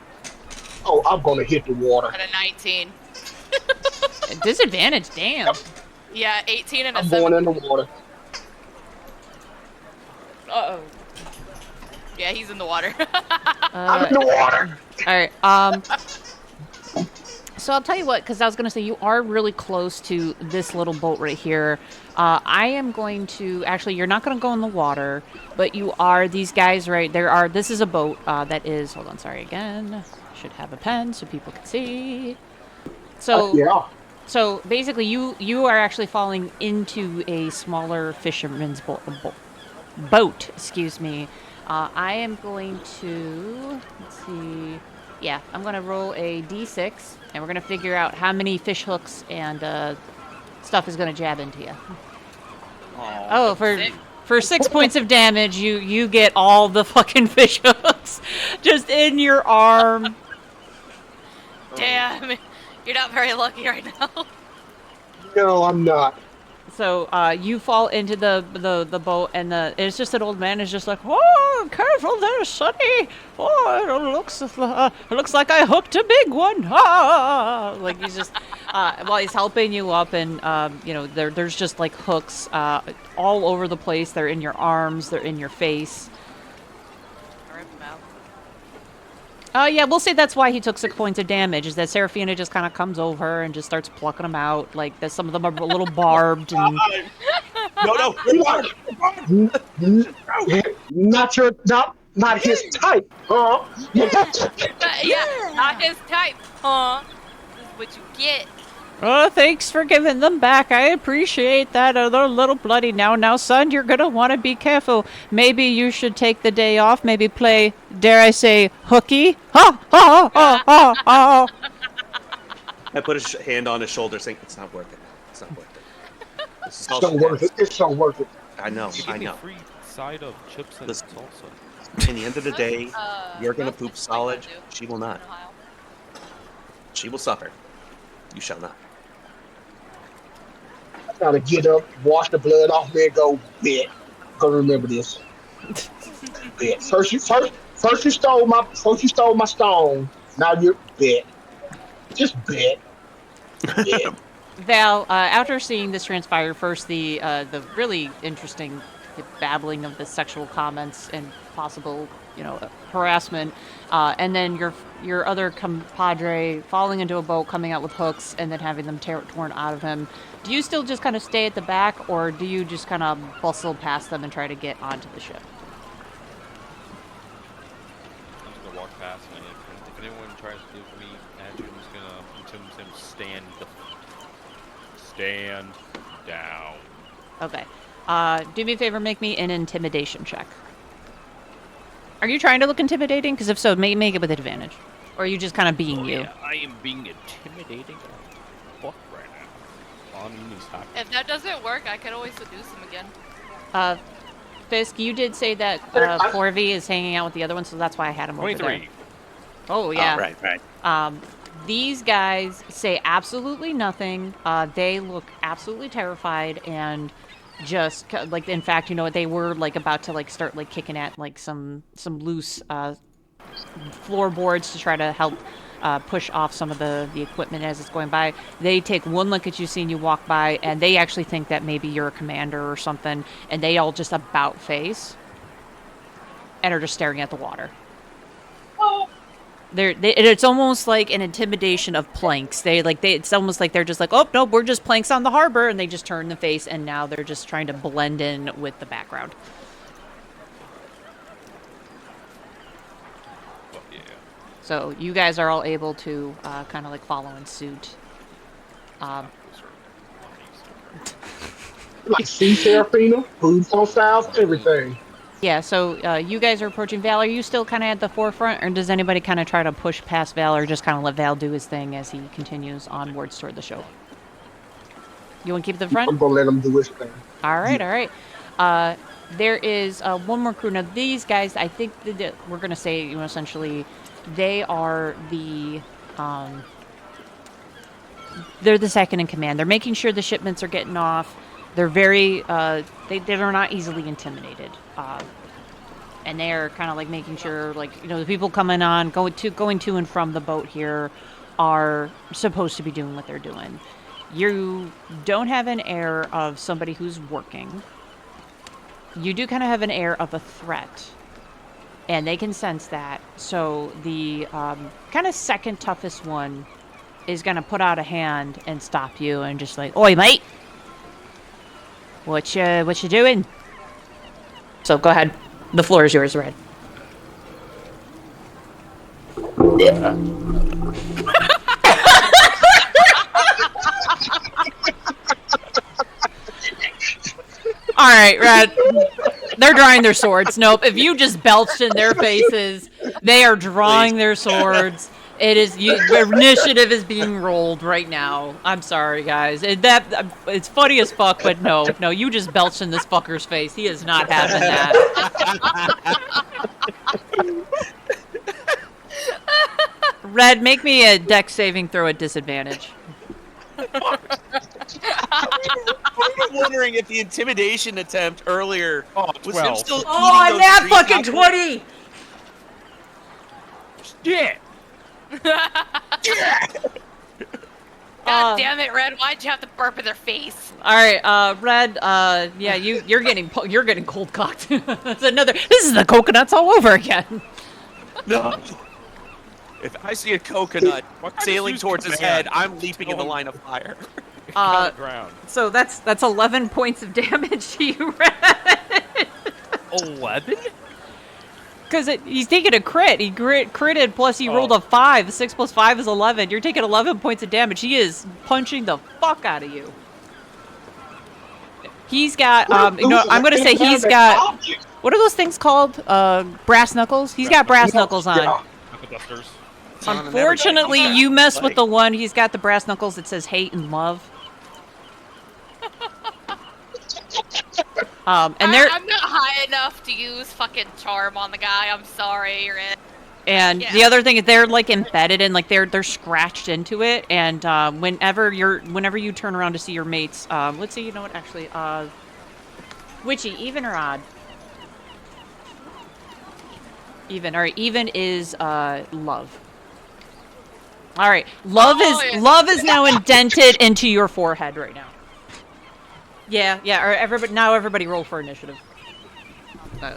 Oh, I'm going to hit the water. At a 19. Disadvantage, damn. Yeah, 18 and a I'm 7. going in the water. Uh-oh. Yeah, he's in the water. I'm in the water. All right. So I'll tell you what, because I was going to say you are really close to this little boat right here. I am going to actually. You're not going to go in the water, but you are. These guys, right? This is a boat that is. Hold on. Sorry again. Should have a pen so people can see. So Yeah. So basically, you are actually falling into a smaller fisherman's boat. Excuse me. I am going to, let's see, yeah, I'm going to roll a d6, and we're going to figure out how many fish hooks and stuff is going to jab into you. Oh, for 6 points of damage, you get all the fucking fish hooks just in your arm. Damn. You're not very lucky right now. No, I'm not. So you fall into the boat, and it's just an old man is just like, oh, careful there, Sonny. Oh, it looks like I hooked a big one. Ah! Like he's just while he's helping you up, and there's just like hooks all over the place. They're in your arms. They're in your face. Rip him out. Oh, yeah, we'll say that's why he took 6 points of damage, is that Serafina just kind of comes over and just starts plucking them out. Like, some of them are a little barbed. And... No. Not his type, huh? Yeah, not his type, huh? This is what you get. Oh, thanks for giving them back. I appreciate that. Oh, they're a little bloody now. Now, son, you're going to want to be careful. Maybe you should take the day off. Maybe play, dare I say, hooky? Ha, ha, ha, ha, ha. I put a hand on his shoulder saying, it's not worth it. It's not worth it. This is all So she worth has. it. It's so worth it. I know. Give me a free side of chips and Listen. salsa. In the end of the day, you're going to most poop things solid. like that do She will not. in Ohio. She will suffer. You shall not. Gotta get up, wash the blood off me, and go bet. Gonna remember this. Bet. First you stole my stone. Now you bet. Just bet. Bet. Val, after seeing this transpire, first the really interesting babbling of the sexual comments and possible, harassment, and then your other compadre falling into a boat, coming out with hooks, and then having them torn out of him. Do you still just kind of stay at the back, or do you just kind of bustle past them and try to get onto the ship? tries to give me, Adrian's gonna intimidate him. Stand down. Okay. Do me a favor, make me an intimidation check. Are you trying to look intimidating? Because if so, make it with advantage. Or are you just kind of being you? Yeah, I am being intimidating. Fuck right now. If that doesn't work, I can always seduce him again. Fisk, you did say that Corvy is hanging out with the other one, so that's why I had him over 23. there. Oh, yeah. Oh, right. These guys say absolutely nothing. They look absolutely terrified and just like, in fact, you know, they were like about to like start like kicking at like some loose floorboards to try to help push off some of the equipment as it's going by. They take one look at you seeing you walk by, and they actually think that maybe you're a commander or something, and they all just about face and are just staring at the water. It's almost like an intimidation of planks. It's almost like they're just like, oh no, we're just planks on the harbor, and they just turn the face, and now they're just trying to blend in with the background. Well, yeah. So you guys are all able to kind of like follow in suit. Like see Serafina, boots on south, everything. Yeah, so you guys are approaching Val. Are you still kind of at the forefront, or does anybody kind of try to push past Val, or just kind of let Val do his thing as he continues onwards toward the show? You want to keep it at the front? I'm gonna let him do his thing. All right. There is one more crew. Now, these guys, I think that we're going to say, you know, essentially, they are the... they're the second in command. They're making sure the shipments are getting off. They're very... they're not easily intimidated. And they're kind of like making sure, like, you know, the people coming on, going to and from the boat here are supposed to be doing what they're doing. You don't have an air of somebody who's working. You do kind of have an air of a threat. And they can sense that. So the kind of second toughest one is going to put out a hand and stop you and just like, oi, mate! What you doing? So go ahead. The floor is yours, Red. All right, Red. They're drawing their swords. Nope. If you just belched in their faces, they are drawing their swords. It is initiative is being rolled right now. I'm sorry, guys. It's funny as fuck, but no, you just belched in this fucker's face. He is not having that. Red, make me a dex saving throw at disadvantage. I'm wondering if the intimidation attempt earlier was him still eating I'm those not green fucking apples. 20! Shit! God damn it, Red! Why'd you have to burp in their face? All right, Red. Yeah, you're getting cold cocked. That's another. This is the coconuts all over again. No. If I see a coconut sailing use towards his command? head, I'm leaping in the line of fire. On the ground. So that's 11 points of damage to you, Red. 11? Because he's taking a crit. He critted, plus he rolled a 5. 6 plus 5 is 11. You're taking 11 points of damage. He is punching the fuck out of you. He's got, I'm going to say he's got, what are those things called? Brass knuckles? He's got brass knuckles on. Knuckle dusters. Unfortunately, you mess with the one. He's got the brass knuckles that says hate and love. And I'm not high enough to use fucking charm on the guy. I'm sorry, Red. And the other thing is they're like embedded in, like they're scratched into it. And whenever you turn around to see your mates, let's see, you know what, actually, Witchy, even or odd? Even. All right, even is love. All right, love is now indented into your forehead right now. Yeah. Or everybody roll for initiative.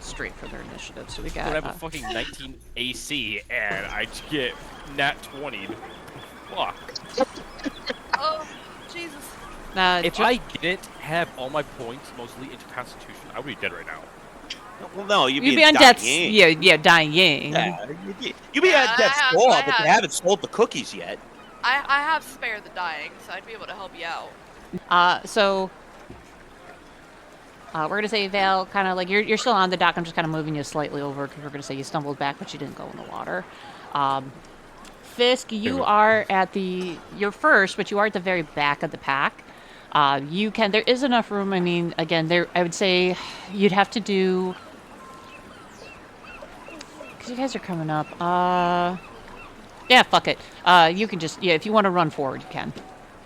Straight for their initiative. So we got. I have a fucking 19 AC and I get nat 20. Fuck. Oh, Jesus. If I didn't have all my points mostly into Constitution, I would be dead right now. Well, no, you'd You'd be be on dying. death's dying. Yeah, you'd be Yeah, at death's door, but they haven't sold the cookies yet. I have spare the dying, so I'd be able to help you out. So we're gonna say Vale, kind of like you're still on the dock. I'm just kind of moving you slightly over because we're gonna say you stumbled back, but you didn't go in the water. Fisk, you are you're first, but you are at the very back of the pack. There is enough room. I mean, again, I would say you'd have to do, because you guys are coming up. Yeah, fuck it. You can just, if you want to run forward, you can.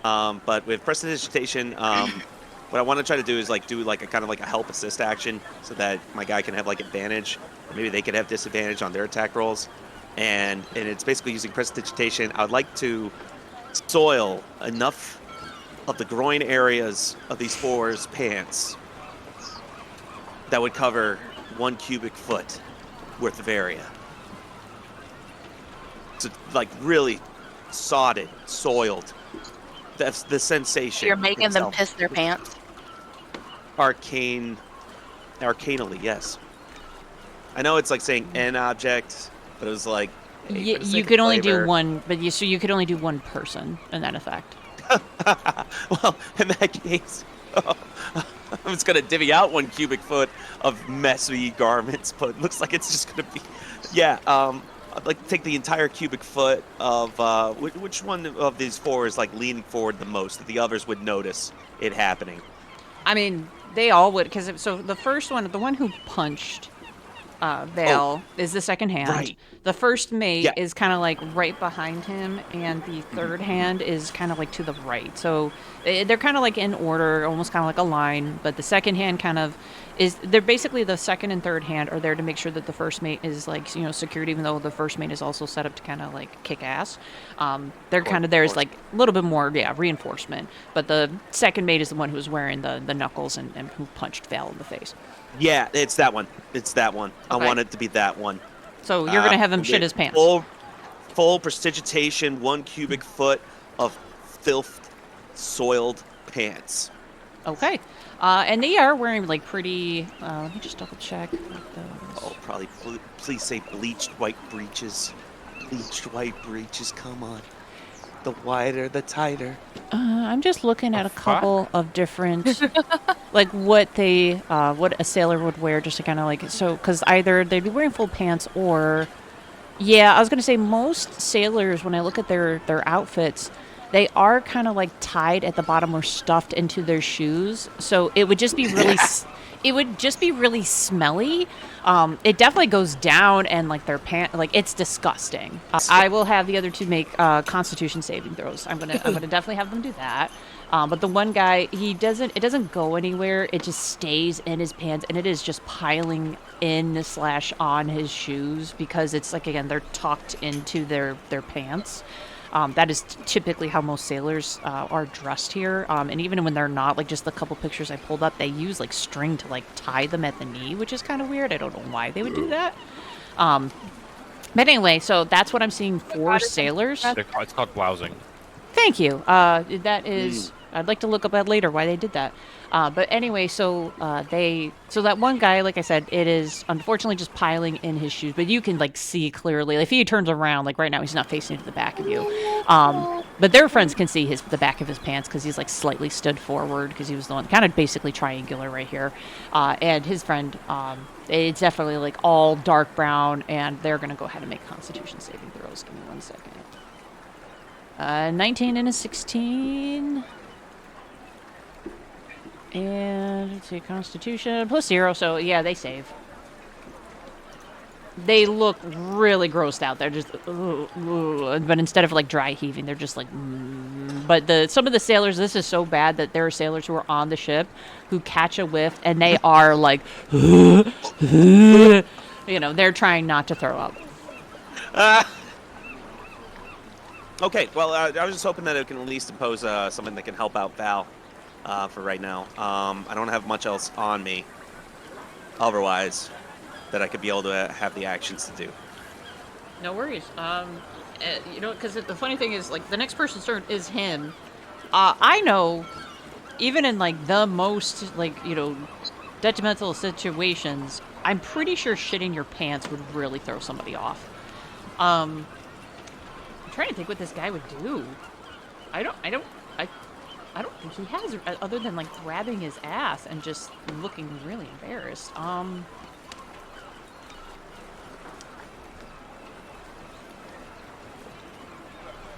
But with prestidigitation, what I want to try to do is do a kind of a help assist action so that my guy can have advantage, or maybe they could have disadvantage on their attack rolls. And it's basically using prestidigitation. I would like to soil enough of the groin areas of these fours' pants that would cover 1 cubic foot worth of area. So really sodded, soiled. That's the sensation. You're making them itself. piss their pants. Arcanely, yes. I know it's like saying an object, but it was like. Hey, you could only do one, but you could only do one person in that effect. Well, in that case, I'm just gonna divvy out 1 cubic foot of messy garments, but it looks like it's just gonna be. Yeah. I'd like to take the entire cubic foot of which one of these four is leaning forward the most that the others would notice it happening. I mean, they all would, because so the first one, the one who punched Vale, is the second hand. Right. The first mate is kind of right behind him, and the third hand is kind of to the right. So they're kind of in order, almost kind of a line. But the second hand kind of they're basically the second and third hand are there to make sure that the first mate is secured, even though the first mate is also set up to kind of kick ass. They're kind of there as a little bit more reinforcement. But the second mate is the one who's wearing the knuckles and who punched Val in the face. Yeah, it's that one. It's that one. Okay. I want it to be that one. So you're gonna have him shit his pants. Full prestidigitation, 1 cubic foot of filth, soiled pants. Okay. And they are wearing pretty. Let me just double check. Oh, probably. Please say bleached white breeches. Bleached white breeches. Come on. The wider, the tighter. I'm just looking at a couple of different, what a sailor would wear, just to kind of so, because either they'd be wearing full pants or, I was gonna say most sailors, when I look at their outfits, they are kind of tied at the bottom or stuffed into their shoes, so it would just be really. It would just be really smelly. It definitely goes down, and their pants, it's disgusting. I will have the other two make Constitution saving throws. I'm gonna definitely have them do that. But the one guy, it doesn't go anywhere. It just stays in his pants, and it is just piling in / on his shoes because it's again they're tucked into their pants. That is typically how most sailors are dressed here. And even when they're not, just the couple pictures I pulled up, they use string to tie them at the knee, which is kind of weird. I don't know why they would do that. But anyway, so that's what I'm seeing for sailors. It's called blousing. Thank you. That is. I'd like to look up that later why they did that. But anyway, so that one guy, like I said, it is unfortunately just piling in his shoes, but you can see clearly. If he turns around, right now he's not facing to the back of you. But their friends can see the back of his pants because he's slightly stood forward because he was the one kind of basically triangular right here. And his friend, it's definitely all dark brown, and they're gonna go ahead and make Constitution saving throws. Give me 1 second. 19 and a 16. And let's see, Constitution +0, so yeah, they save. They look really grossed out. They're just, but instead of dry heaving, they're just But some of the sailors, this is so bad that there are sailors who are on the ship who catch a whiff and they are they're trying not to throw up. Okay, well, I was just hoping that it can at least impose something that can help out Val. For right now. I don't have much else on me otherwise that I could be able to have the actions to do. No worries. Because the funny thing is, the next person's turn is him. I know, even in, the most, detrimental situations, I'm pretty sure shitting your pants would really throw somebody off. I'm trying to think what this guy would do. I don't think he has, other than like grabbing his ass and just looking really embarrassed.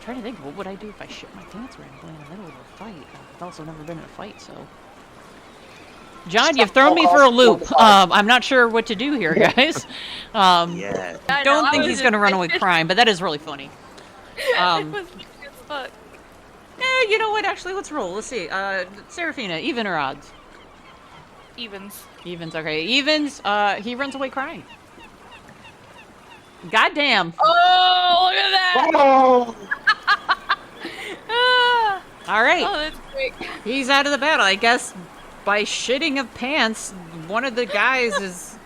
Trying to think, what would I do if I shit my pants randomly in the middle of a fight? I've also never been in a fight, so. John, you've thrown me for a loop. I'm not sure what to do here, guys. Yeah. I don't think he's gonna run away crying, but that is really funny. It was funny as fuck. You know what? Actually, let's roll. Let's see. Serafina, even or odds? Evens. Evens. Okay, evens. He runs away crying. Goddamn. Oh, look at that! Oh, Ah, All right. oh, that's great. He's out of the battle. I guess by shitting of pants, one of the guys has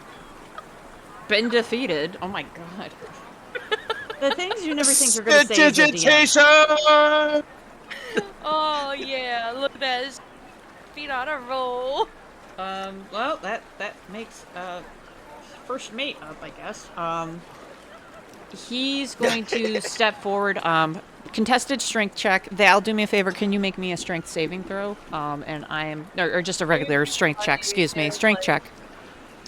been defeated. Oh my god. The things you never think you're going to say as a DM. Digitation! Oh yeah, look at that. His feet on a roll. Well, that makes first mate up, I guess. He's going to step forward. Contested strength check. Val, do me a favor. Can you make me a strength saving throw? And or just a regular strength check. Excuse me, strength check.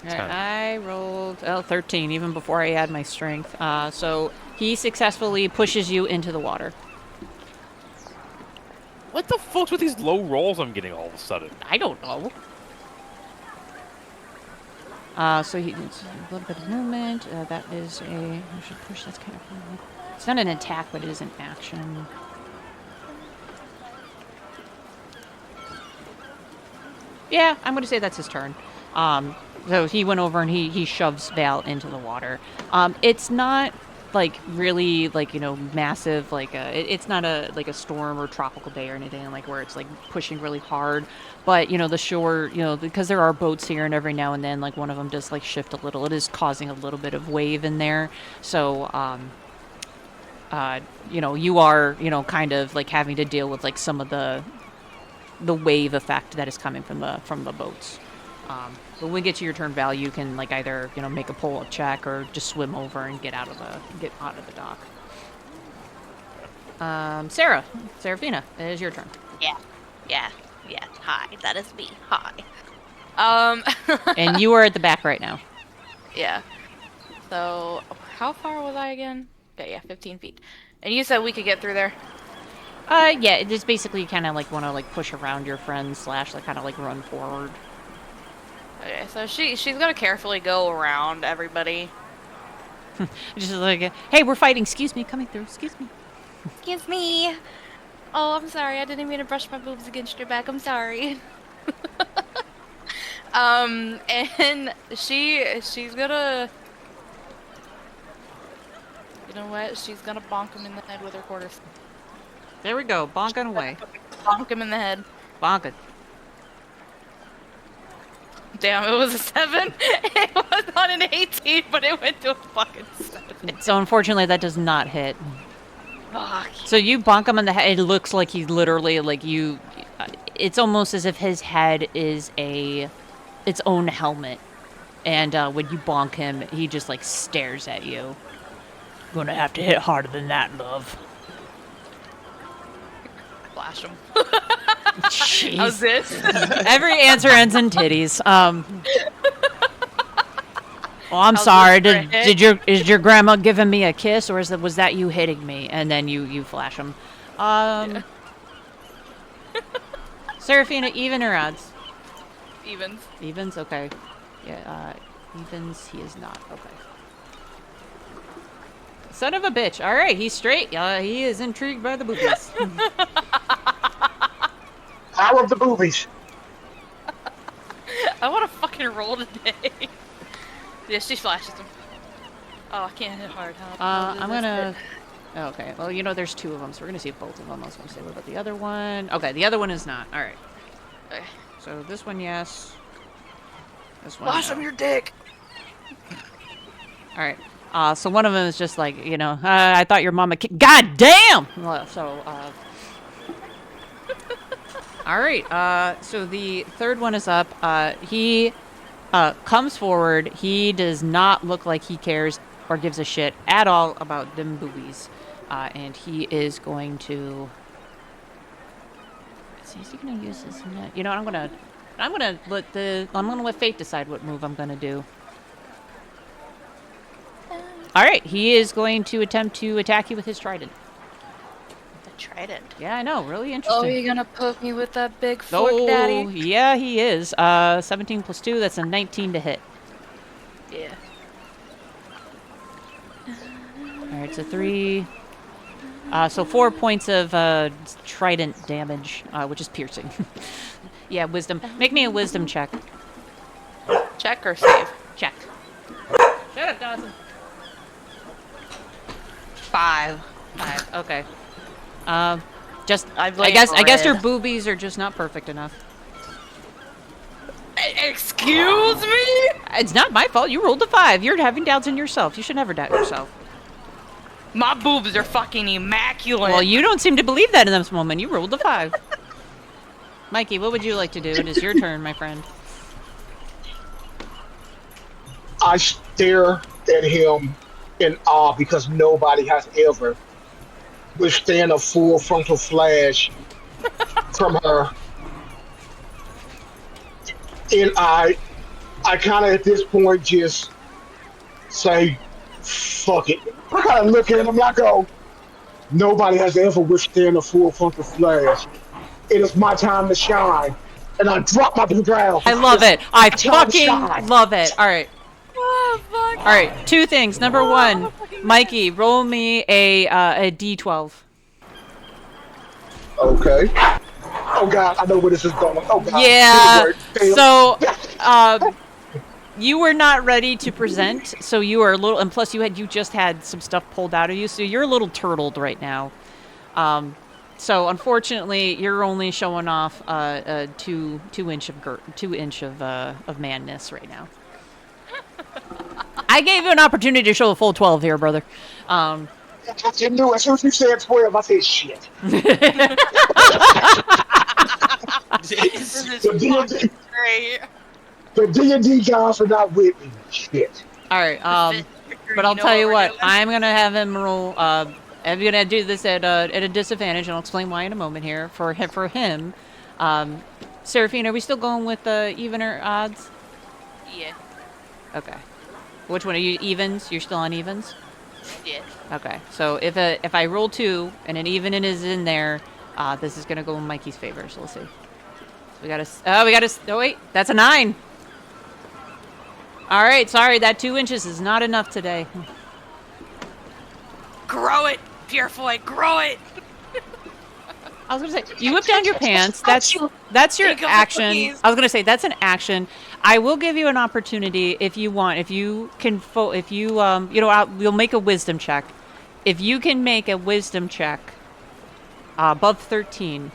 All right, I rolled 13, even before I had my strength. So he successfully pushes you into the water. What the fuck's with these low rolls I'm getting all of a sudden? I don't know. So he needs a little bit of movement. That is I should push. That's kind of funny. It's not an attack, but it is an action. Yeah, I'm going to say that's his turn. So he went over and he shoves Val into the water. It's not like really like, you know, massive, like it's not a storm or tropical day or anything like where it's like pushing really hard. But, you know, the shore, you know, because there are boats here and every now and then, like one of them does like shift a little. It is causing a little bit of wave in there. So, you know, you are, you know, kind of like having to deal with like some of the wave effect that is coming from the boats. But when we get to your turn, Val, you can like either, you know, make a pull-up check or just swim over and get out of the dock. Serafina, it is your turn. Yeah. Hi, that is me. Hi. And you are at the back right now. Yeah. So, how far was I again? Okay, yeah, 15 feet. And you said we could get through there? Yeah, it is basically kind of like want to like push around your friend / like kind of like run forward. Okay, so she's gonna carefully go around everybody. Just like, hey, we're fighting. Excuse me, coming through. Excuse me. Excuse me. Oh, I'm sorry. I didn't mean to brush my boobs against your back. I'm sorry. And she's gonna. You know what? She's gonna bonk him in the head with her quarters. There we go. Bonking away. Bonk him in the head. Bonking. Damn, it was a 7. It was on an 18, but it went to a fucking 7. So unfortunately, that does not hit. Fuck. So you bonk him in the head. It looks like he's literally like you. It's almost as if his head is its own helmet, and when you bonk him, he just like stares at you. Gonna have to hit harder than that, love. Flash him. Jeez. How's this? Every answer ends in titties. Oh, I'm How's sorry. this Is your grandma giving me a kiss, or was that you hitting me? And then you flash him. Yeah. Serafina, even or odds? Evens. Evens, okay. Yeah, evens. He is not okay. Son of a bitch. All right, he's straight. He is intrigued by the boobies. Power of the boobies. I want to fucking roll today. Yeah, she flashes him. Oh, I can't hit hard, huh? I'm gonna. Okay, well, you know, there's 2 of them, so we're gonna see both of them. I was gonna say, what about the other one? Okay, the other one is not. All right. Okay. So this one, yes. This one. Flash no. him your dick. All right. So one of them is just like, you know, I thought your mama. God damn. Well, so. All right. So the third one is up. He comes forward. He does not look like he cares or gives a shit at all about them boobies. And he is going to... Is he going to use his... You know, I'm gonna let fate decide what move I'm gonna do. All right, he is going to attempt to attack you with his trident. The trident. Yeah, I know, really interesting. Oh, you're gonna poke me with that big fork, daddy? Yeah, he is. 17 plus 2, that's a 19 to hit. Yeah. All right, so 3. So 4 points of trident damage, which is piercing. Yeah, wisdom. Make me a wisdom check. Check or save? Check. Shut up, Dawson. 5. 5. Okay. I like guess your red. boobies are just not perfect enough. Excuse me? It's not my fault. You rolled a 5. You're having doubts in yourself. You should never doubt yourself. My boobs are fucking immaculate. Well, you don't seem to believe that in this moment. You rolled a 5. Mikey, what would you like to do? It is your turn, my friend. I stare at him in awe because nobody has ever withstand a full frontal flash from her. And I kind of at this point just say, fuck it. I kind of look at him and I go, nobody has ever withstand a full frontal flash. It is my time to shine. And I drop my ground. I love it. I time to fucking shine. love it. All right. Oh, fuck. All right. 2 things. Number 1, Mikey, roll me a D12. Okay. Oh God, I know where this is going. Oh God. Yeah. Fail. So, you were not ready to present, so you are a little, and plus you just had some stuff pulled out of you, so you're a little turtled right now. So unfortunately, you're only showing off 2 inch of madness right now. I gave you an opportunity to show a full 12 here, brother. I knew as soon as you said 12, I said shit. This is The D&D, great. the D&D guys are not with me. Shit. All right. But I'll tell you what, I'm gonna have him roll. I'm gonna do this at a disadvantage, and I'll explain why in a moment here. For him, Serafina, are we still going with evener odds? Yeah. Okay. Which one are you? Evens? You're still on evens? Yeah. Okay. So if I roll 2 and an even is in there, this is gonna go in Mikey's favor. So let's see. Oh wait, that's a 9. All right, sorry, that 2 inches is not enough today. Grow it, Purefoy, grow it. I was gonna say, you whip down your pants. That's your action. cookies. I was gonna say that's an action. I will give you an opportunity if you want. If you can, you'll make a wisdom check. If you can make a wisdom check above 13,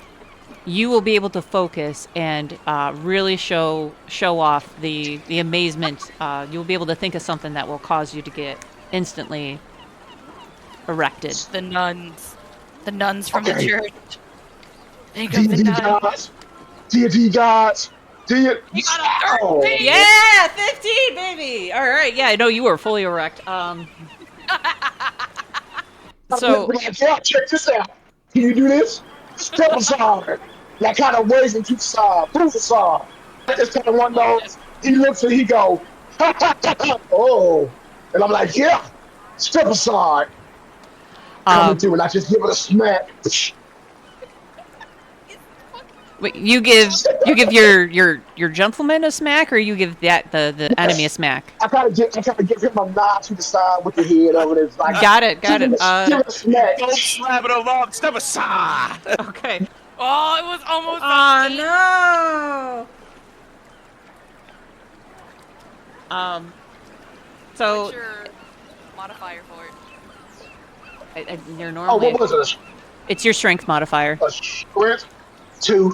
you will be able to focus and really show off the amazement. You'll be able to think of something that will cause you to get instantly erected. The nuns from the Okay. church. Think of the D&D nuns. guys. D&D guys. You got a 13. Yeah, 15, baby. All right, yeah, I know you were fully erect. So Like, yeah, check this out. Can you do this? Step aside. That kind of waves into the side. Move aside. It's kind of one of those. He looks and he go, oh. And I'm like, yeah, step aside. Coming through and I just give it a smack. wait, you give your gentleman a smack, or you give the enemy a smack? I kind of give him a nod to the side with the head over it. Like, Got it. give it a smack. Don't slap it along. Step aside. Okay. Oh, it was almost. Oh no. So What's your modifier for it? you're Oh, normally what was it? it's your strength modifier. A strength 2.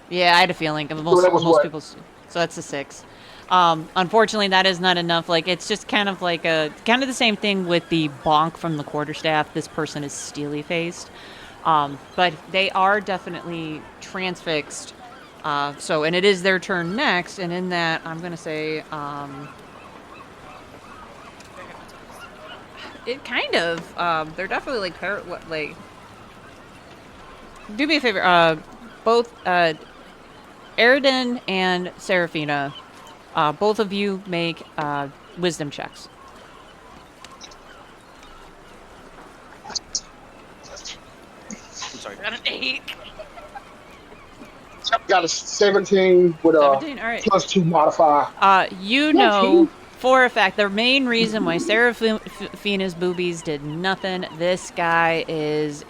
Yeah, I had a feeling. that was Most what? people. So that's a 6. Unfortunately, that is not enough. Like, it's just kind of the same thing with the bonk from the quarterstaff. This person is steely faced, but they are definitely transfixed And it is their turn next, and in that, I'm gonna say, it kind of, they're definitely like, do me a favor, both, Eridan and Serafina, both of you make, wisdom checks. I'm sorry. Got an 8. Got a 17 with a 17, all right. +2 modifier. You know for a fact the main reason why Serafina's boobies did nothing. This guy is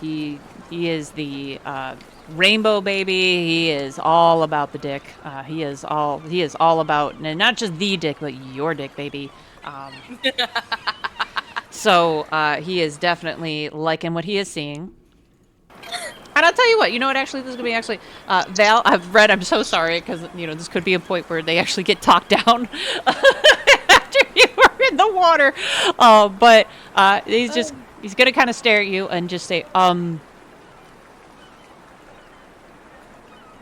he is the rainbow baby. He is all about the dick. He is all about, and not just the dick, but your dick, baby. So he is definitely liking what he is seeing. And I'll tell you what, you know what, actually, this is going to be actually, Val, I'm so sorry, because, this could be a point where they actually get talked down after you are in the water. But he's going to kind of stare at you and just say, you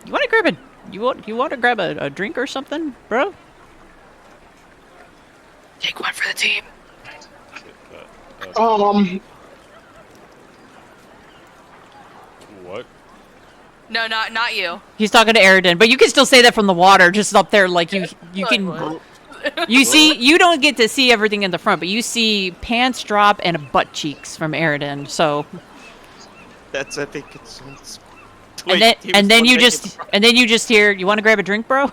want to grab a drink or something, bro? Take one for the team. What? No, not you. He's talking to Eridan, but you can still say that from the water, just up there, like you can. You see, you don't get to see everything in the front, but you see pants drop and butt cheeks from Eridan. So. I think it's. And then you just hear, you want to grab a drink, bro?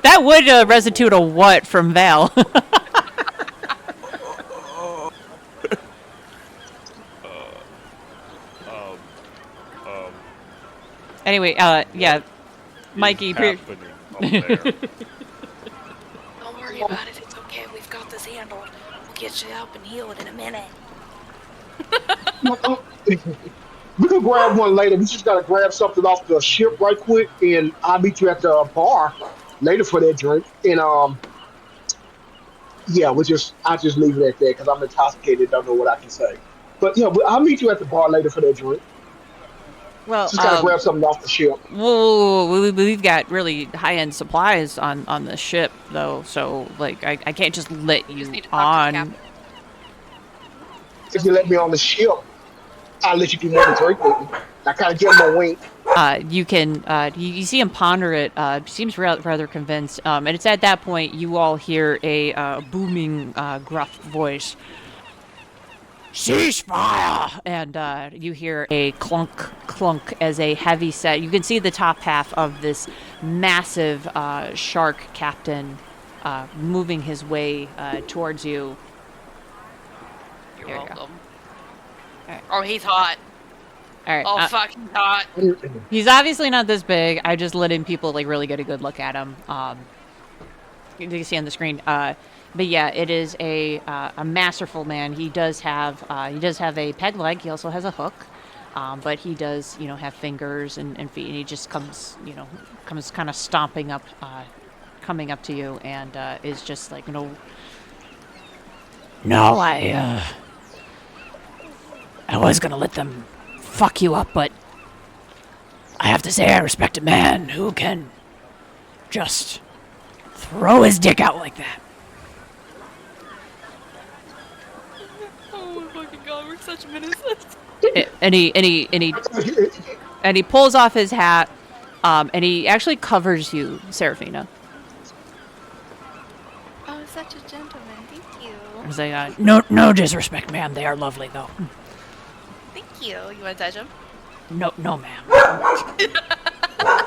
That would restitute a what from Val. Anyway, yeah, Mikey. Don't Don't worry about it. It's okay. We've got this handled. We'll get you up and healed in a minute. We can grab one later. We just gotta grab something off the ship right quick, and I'll meet you at the bar later for that drink. And yeah, I'll just leave it at that because I'm intoxicated. Don't know what I can say. But yeah, I'll meet you at the bar later for that drink. Well, just gotta grab something off the ship. Whoa, we've got really high-end supplies on the ship, though. So, like, I can't just let you on. If you let me on the ship, I'll let you do more than drink with me. I kind of give him a wink. You can, you see him ponder it. Seems rather convinced. And it's at that point you all hear a booming, gruff voice. Ceasefire! And you hear a clunk, clunk as a heavy set. You can see the top half of this massive shark captain moving his way towards you. You're welcome. Right. Oh, he's hot. All right. Oh, fuck, he's hot. He's obviously not this big. I just letting people like really get a good look at him. You can see on the screen. But yeah, it is a masterful man. He does have a peg leg. He also has a hook, but he does have fingers and feet. And he just comes kind of stomping up, coming up to you, and is just like no, I was gonna let them fuck you up, but I have to say I respect a man who can just throw his dick out like that. Oh my fucking god, we're such menaces. And he pulls off his hat, and he actually covers you, Serafina. Oh, such a gentleman. Thank you. He's like, no disrespect, ma'am. They are lovely, though. Thank you. You want to touch him? No, ma'am.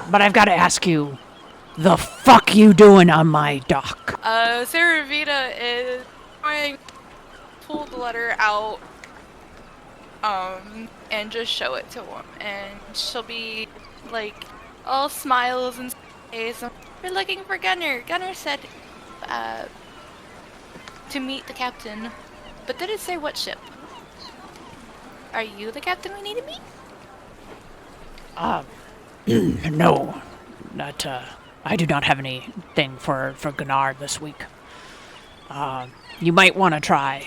But I've got to ask you, the fuck you doing on my dock? Serafina is trying to pull the letter out, and just show it to him, and she'll be like all smiles and face. We're looking for Gunner. Gunner said, to meet the captain, but didn't say what ship. Are you the captain we need to meet? No, not. I do not have anything for Gunnar this week. You might want to try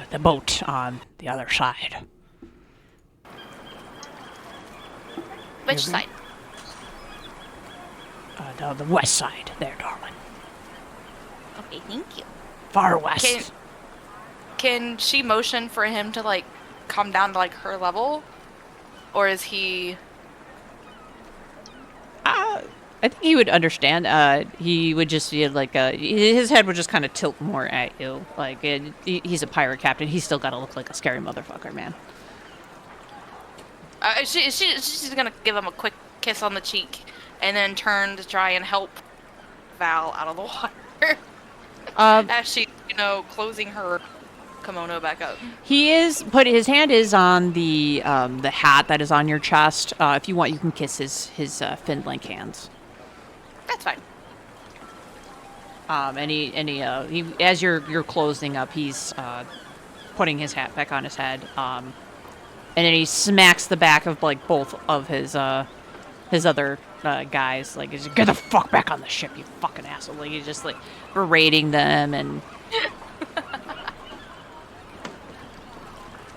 the boat on the other side. Which side? The west side there, darling. Okay, thank you. Far west. Can she motion for him to, like, come down to, like, her level? Or is he... I think he would understand. He would just be like, his head would just kind of tilt more at you. Like, he's a pirate captain. He's still got to look like a scary motherfucker, man. She's gonna give him a quick kiss on the cheek and then turn to try and help Val out of the water. As she, closing her kimono back up. He is, but his hand is on the hat that is on your chest. If you want, you can kiss his fin-like hands. That's fine. And he as you're closing up, he's putting his hat back on his head. And then he smacks the back of like both of his other guys. Like, he's, get the fuck back on the ship, you fucking asshole! Like, he's just like berating them and.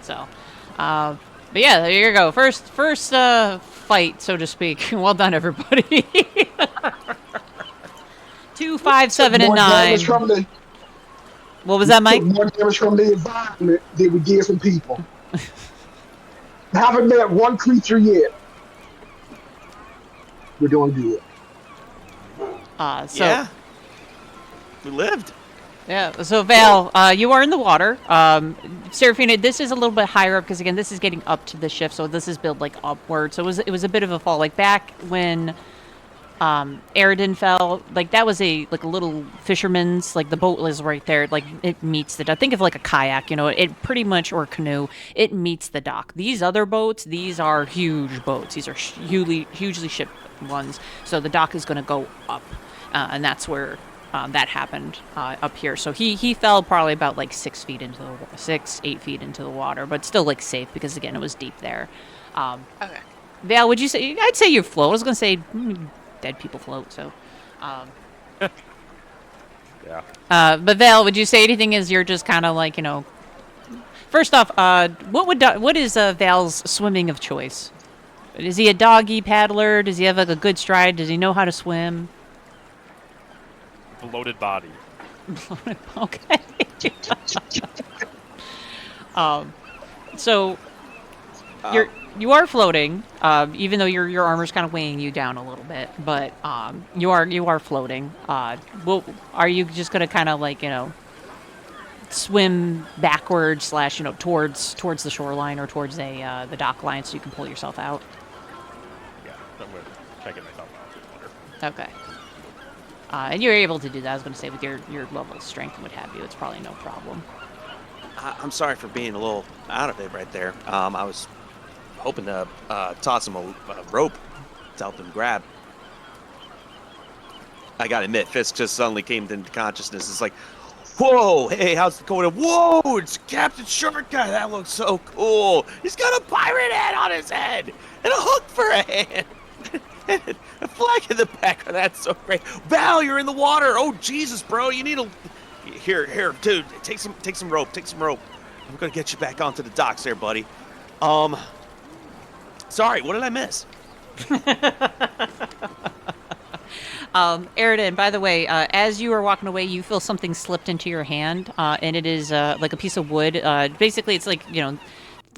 So, but yeah, there you go. First fight, so to speak. Well done, everybody. 2, 5, 7, and 9. What was that, Mike? More damage from the environment than we get from people. I haven't met one creature yet. We're doing good. Yeah. We lived. Yeah, so Val, you are in the water. Serafina, this is a little bit higher up because, again, this is getting up to the ship, so this is built, like, upward. So it was a bit of a fall. Like, back when Aridin fell, like, that was a little fisherman's, like, the boat was right there. Like, it meets the dock. Think of, like, a kayak, it pretty much, or a canoe, it meets the dock. These other boats, these are huge boats. These are hugely shipped ones. So the dock is going to go up, and that's where... that happened up here. So he fell probably about like 8 feet into the water, but still like safe because again it was deep there. Okay. Val, would you say? I'd say you float. I was gonna say dead people float. So, Yeah. but Val, would you say anything as you're just kind of like First off, what is Val's swimming of choice? Is he a doggy paddler? Does he have like a good stride? Does he know how to swim? Bloated body. Okay. So you are floating, even though your armor's kind of weighing you down a little bit, but you are floating. Well, are you just gonna kind of like swim backwards / towards the shoreline or towards the dock line so you can pull yourself out? Yeah, I'm checking myself out in the water. Okay. And you're able to do that. I was going to say with your level of strength and what have you, it's probably no problem. I'm sorry for being a little out of it right there. I was hoping to toss him a rope to help him grab. I gotta admit, Fisk just suddenly came into consciousness. It's like, whoa, hey, how's it going? Whoa, it's Captain Short Guy. That looks so cool. He's got a pirate hat on his head and a hook for a hand. A flag in the back. That's so great. Val, you're in the water. Oh, Jesus, bro. You need a... Here, dude. Take some rope. Take some rope. I'm going to get you back onto the docks there, buddy. Sorry, what did I miss? Aridin, by the way, as you are walking away, you feel something slipped into your hand, and it is like a piece of wood. Basically, it's like,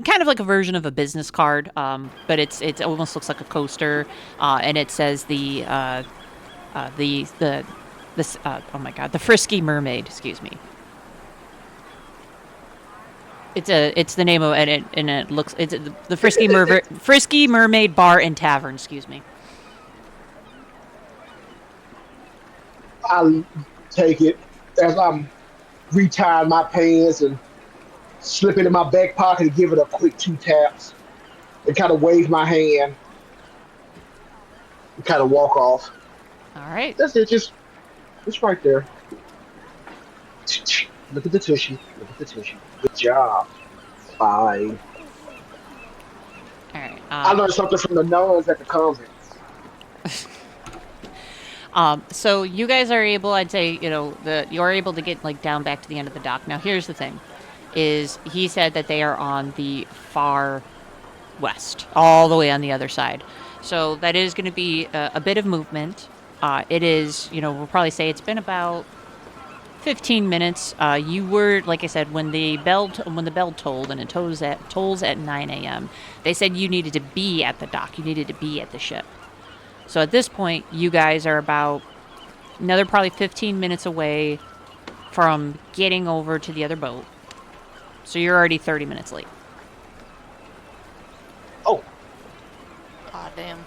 kind of like a version of a business card, but it almost looks like a coaster, and it says the Frisky Mermaid. Excuse me. It's the name of it, and it looks it's the Frisky Mermaid Bar and Tavern. Excuse me. I'll take it as I'm retying my pants and slip it in my back pocket and give it a quick 2 taps and kind of wave my hand and kind of walk off. All right. That's it. Just it's right there. Look at the tushy. Look at the tushy. Good job. Bye. All right. I learned something from the nuns at the convent. So you guys are able, I'd say, you're able to get like down back to the end of the dock. Now, here's the thing, is he said that they are on the far west, all the way on the other side. So that is going to be a bit of movement. It is, we'll probably say it's been about 15 minutes. You were, like I said, when the bell tolled, and it tolls at 9 a.m., they said you needed to be at the dock. You needed to be at the ship. So at this point, you guys are about another probably 15 minutes away from getting over to the other boat. So you're already 30 minutes late. Oh, Aw, damn.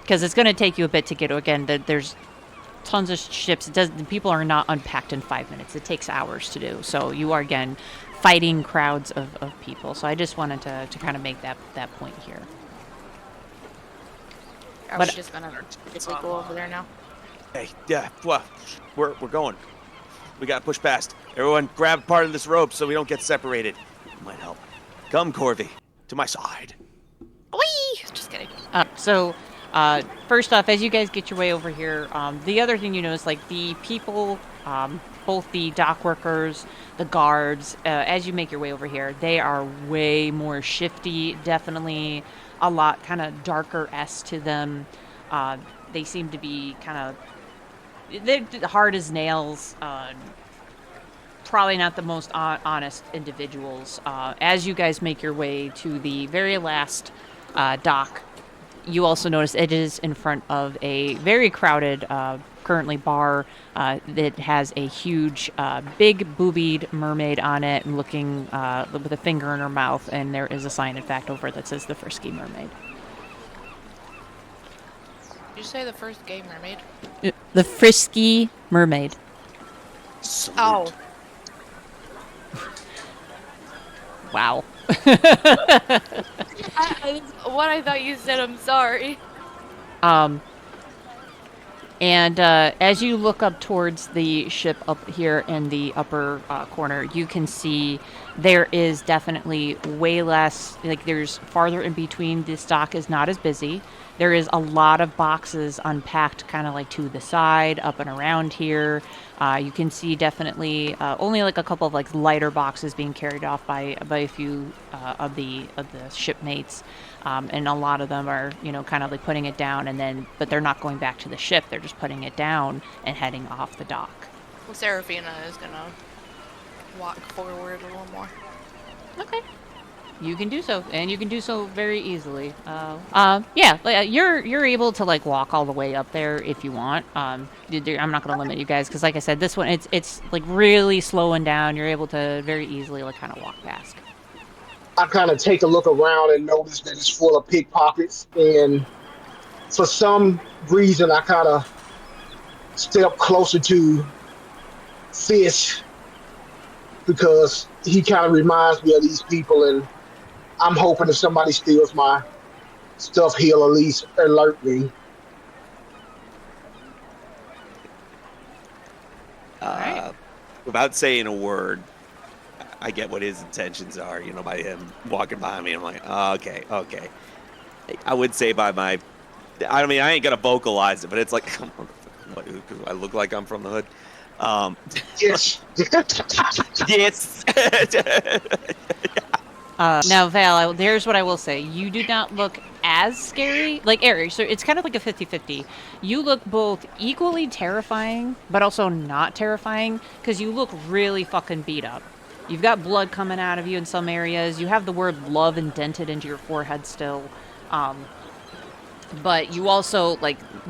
Because it's going to take you a bit to get, again, there's tons of ships. The people are not unpacked in 5 minutes. It takes hours to do. So you are, again, fighting crowds of people. So I just wanted to kind of make that point here. Are we just gonna basically go over there now? Hey, yeah, well, we're going. We gotta push past. Everyone, grab part of this rope so we don't get separated. It might help. Come, Corvy, to my side. Whee! Just kidding. First off, as you guys get your way over here, the other thing you notice, like the people, both the dock workers, the guards, as you make your way over here, they are way more shifty, definitely a lot kind of darker-esque to them. They seem to be kind of, they're hard as nails, probably not the most honest individuals. As you guys make your way to the very last dock, you also notice it is in front of a very crowded, currently bar that has a huge, big boobied mermaid on it and looking with a finger in her mouth, and there is a sign, in fact, over it that says the Frisky Mermaid. Did you say the first gay mermaid? The Frisky Mermaid. Salute. Oh. Wow. What I thought you said, I'm sorry. And as you look up towards the ship up here in the upper corner, you can see there is definitely way less, like there's farther in between. This dock is not as busy. There is a lot of boxes unpacked kind of like to the side, up and around here. You can see definitely only like a couple of like lighter boxes being carried off by a few of the shipmates. And a lot of them are, kind of like putting it down but they're not going back to the ship. They're just putting it down and heading off the dock. Well, Serafina is gonna walk forward a little more. Okay. You can do so, and you can do so very easily. You're able to like walk all the way up there if you want. I'm not going to limit you guys because, like I said, this one it's like really slowing down. You're able to very easily like kind of walk past. I kind of take a look around and notice that it's full of pickpockets, and for some reason, I kind of step closer to Fish because he kind of reminds me of these people, and I'm hoping if somebody steals my stuff, he'll at least alert me. Right. Without saying a word, I get what his intentions are, by him walking behind me. I'm like, oh, okay. I would say I ain't gonna vocalize it, but it's like, what, I look like I'm from the hood. Yes. Yes. Now, Val, here's what I will say. You do not look as scary. Like, Eric, so it's kind of like a 50-50. You look both equally terrifying, but also not terrifying, because you look really fucking beat up. You've got blood coming out of you in some areas. You have the word love indented into your forehead still. But you also,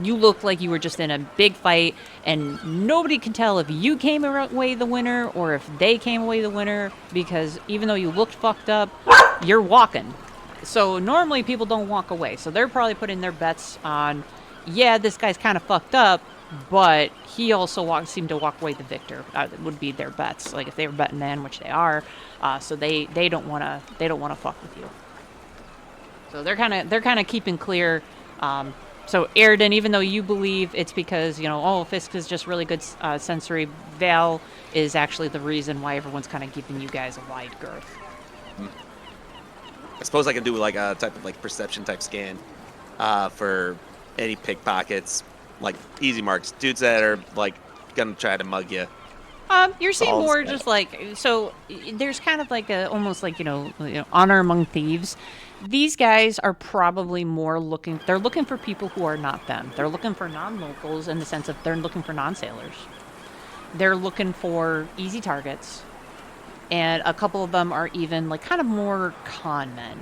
you look like you were just in a big fight, and nobody can tell if you came away the winner or if they came away the winner, because even though you looked fucked up, you're walking. So normally people don't walk away. So they're probably putting their bets on, yeah, this guy's kind of fucked up, but he also seemed to walk away the victor. Would be their bets. Like if they were betting man, which they are, so they don't want to fuck with you. So they're kind of keeping clear. So Airden, even though you believe it's because, Fisk is just really good sensory, Val is actually the reason why everyone's kind of giving you guys a wide berth. I suppose I can do like a type of perception type scan for any pickpockets, like easy marks, dudes that are gonna try to mug you. You're seeing All's more bad. just like so. There's kind of like a almost like honor among thieves. These guys are probably more looking. They're looking for people who are not them. They're looking for non-locals in the sense of they're looking for non-sailors. They're looking for easy targets, and a couple of them are even like kind of more con men.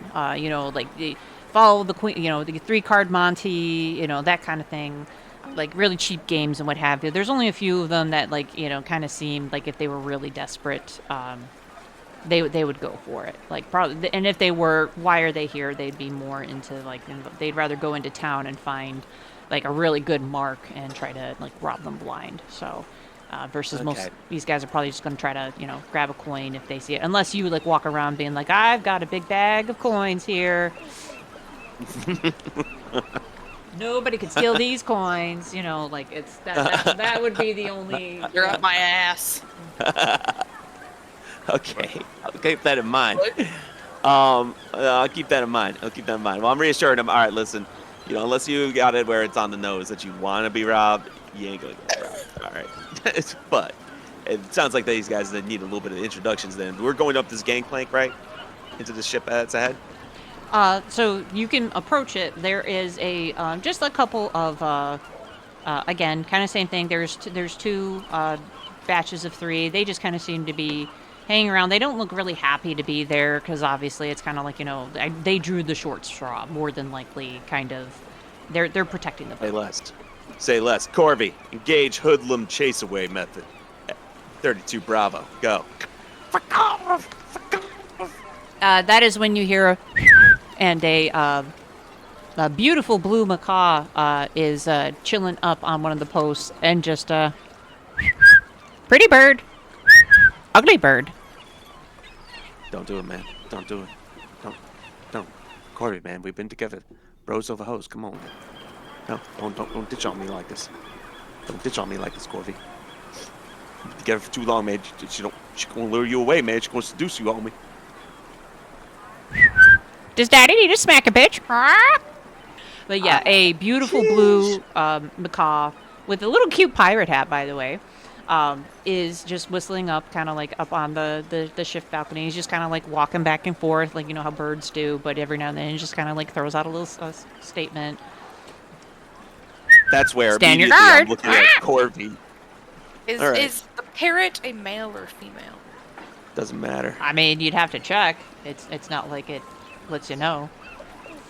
Like they follow the queen. The 3-card Monty. That kind of thing. Like really cheap games and what have you. There's only a few of them that kind of seemed like if they were really desperate, they would go for it. Like probably, and if they were, why are they here? They'd be more into they'd rather go into town and find like a really good mark and try to like rob them blind. So. Versus most these guys are probably just going to try to grab a coin if they see it, unless you like walk around being like, I've got a big bag of coins here. Nobody could steal these coins, like it's that would be the only. You're up my ass. Okay, I'll keep that in mind. I'll keep that in mind. Well, I'm reassuring him. All right, listen, unless you got it where it's on the nose that you want to be robbed, you ain't gonna get robbed. All right, but it sounds like these guys that need a little bit of introductions. Then we're going up this gangplank, right, into the ship that's ahead. So you can approach it. There is just a couple of again, kind of same thing. There's two batches of 3. They just kind of seem to be hanging around. They don't look really happy to be there because obviously it's kind of like they drew the short straw more than likely. Kind of, they're protecting the boat. Say less. Corby, engage hoodlum chase away method. 32 Bravo, go. That is when you hear and a beautiful blue macaw is chilling up on one of the posts and just pretty bird, ugly bird. Don't do it, man. Don't do it. Don't. Corby, man, we've been together. Bros over hoes. Come on, man. No, don't ditch on me like this. Don't ditch on me like this, Corby. We've been together for too long, man. She's gonna lure you away, man. She's gonna seduce you on me. Does Daddy need to smack a bitch? But yeah, a beautiful blue macaw with a little cute pirate hat, by the way, is just whistling up, kind of like up on the shift balcony. He's just kind of like walking back and forth, like how birds do, but every now and then he just kind of like throws out a little statement. That's where Stand your immediately guard. I'm looking at Corby. Is the parrot a male or female? Doesn't matter. I mean, you'd have to check. It's not like it lets you know.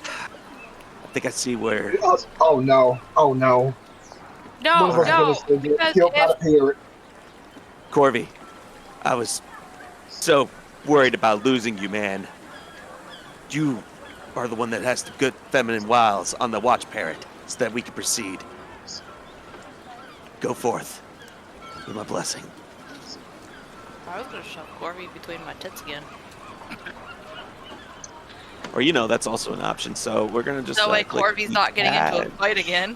I think I see where. Oh no! One of us No. gonna get killed by the parrot. Corby, I was so worried about losing you, man. You are the one that has the good feminine wiles on the watch parrot, so that we can proceed. Go forth with my blessing. I was gonna shove Corby between my tits again. Or that's also an option. So we're gonna just. So Corby's not getting into a fight again.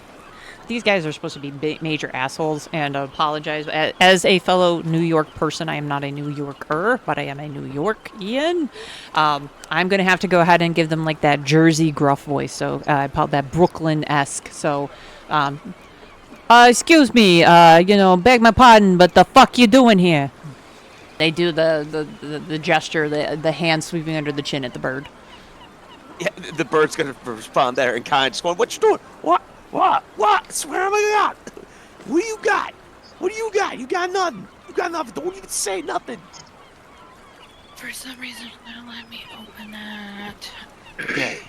These guys are supposed to be major assholes, and apologize. As a fellow New York person, I am not a New Yorker, but I am a New Yorkian. I'm going to have to go ahead and give them like that Jersey gruff voice, so I call that Brooklyn-esque. So, excuse me, beg my pardon, but the fuck you doing here? They do the gesture, the hand sweeping under the chin at the bird. Yeah, the bird's gonna respond there in kind, just going, "What you doing? What? I swear to God. What do you got? You got nothing. Don't even say nothing." For some reason, they don't let me open that. Okay.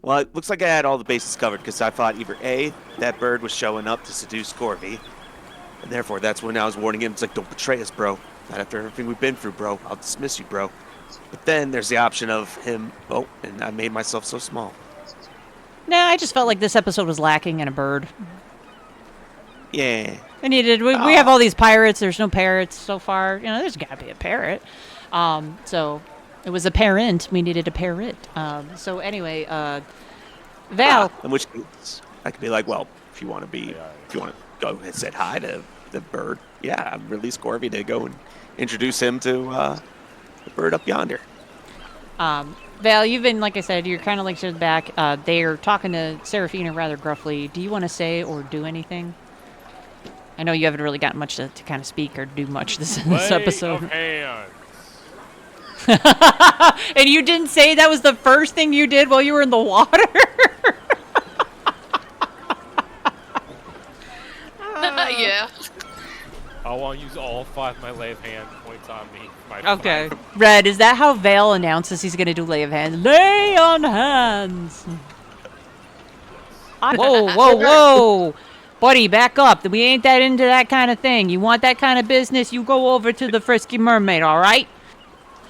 Well, it looks like I had all the bases covered because I thought either A, that bird was showing up to seduce Corby, and therefore that's when I was warning him. It's like, don't betray us, bro. Not after everything we've been through, bro. I'll dismiss you, bro. But then there's the option of him, and I made myself so small. Nah, I just felt like this episode was lacking in a bird. Yeah. I needed. We have all these pirates. There's no parrots so far. There's got to be a parrot. So it was a parent. We needed a parrot. So anyway, Val. In which case, I could be like, well, if you want to go and say hi to the bird, yeah, release Corby to go and introduce him to the bird up yonder. Val, you've been, like I said, you're kind of like to the back. They're talking to Serafina rather gruffly. Do you want to say or do anything? I know you haven't really gotten much to kind of speak or do much this Lay episode. of hands. And you didn't say that was the first thing you did while you were in the water? Yeah. I want to use all 5 of my lay of hand points on me. Okay. Red, is that how Vale announces he's going to do lay of hands? Lay on hands! Whoa, whoa, whoa! Buddy, back up. We ain't that into that kind of thing. You want that kind of business, you go over to the Frisky Mermaid, alright?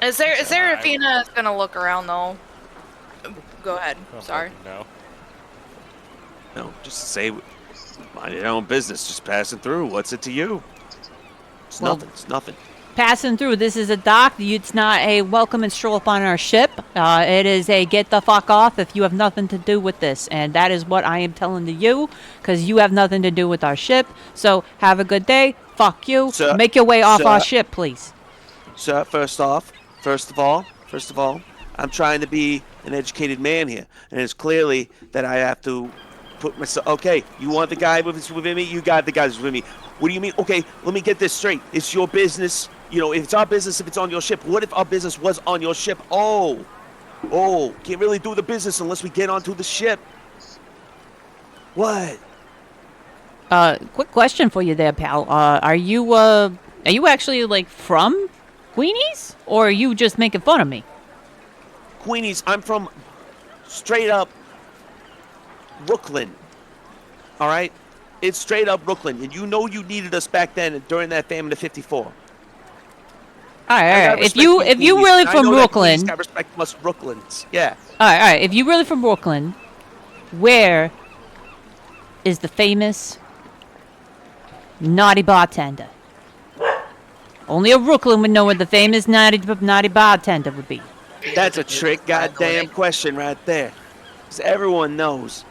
Serafina's gonna look around, though. Go ahead. Sorry. No. No, just say, mind your own business. Just passing through. What's it to you? It's nothing. It's nothing. Passing through. This is a dock. It's not a welcome and stroll up on our ship. It is a get the fuck off if you have nothing to do with this. And that is what I am telling to you, because you have nothing to do with our ship. So have a good day. Fuck you. Sir, Make your way off sir. our ship, please. Sir, first of all, I'm trying to be an educated man here, and it's clearly that I have to put myself. Okay, you want the guy with me? You got the guys with me. What do you mean? Okay, let me get this straight. It's your business. You know, if it's our business, if it's on your ship. What if our business was on your ship? Oh, can't really do the business unless we get onto the ship. What? Quick question for you there, pal. Are you actually, like, from Queenies? Or are you just making fun of me? Queenies, I'm from straight up Brooklyn. All right? It's straight up Brooklyn. And you know you needed us back then during that famine of 54. All right. If you really from Brooklyn, got respect from us Brooklyns. Yeah. all right. If you really from Brooklyn, where is the famous naughty bartender? Only a Brooklyn would know where the famous naughty bartender would be. That's a trick goddamn question right there. Because everyone knows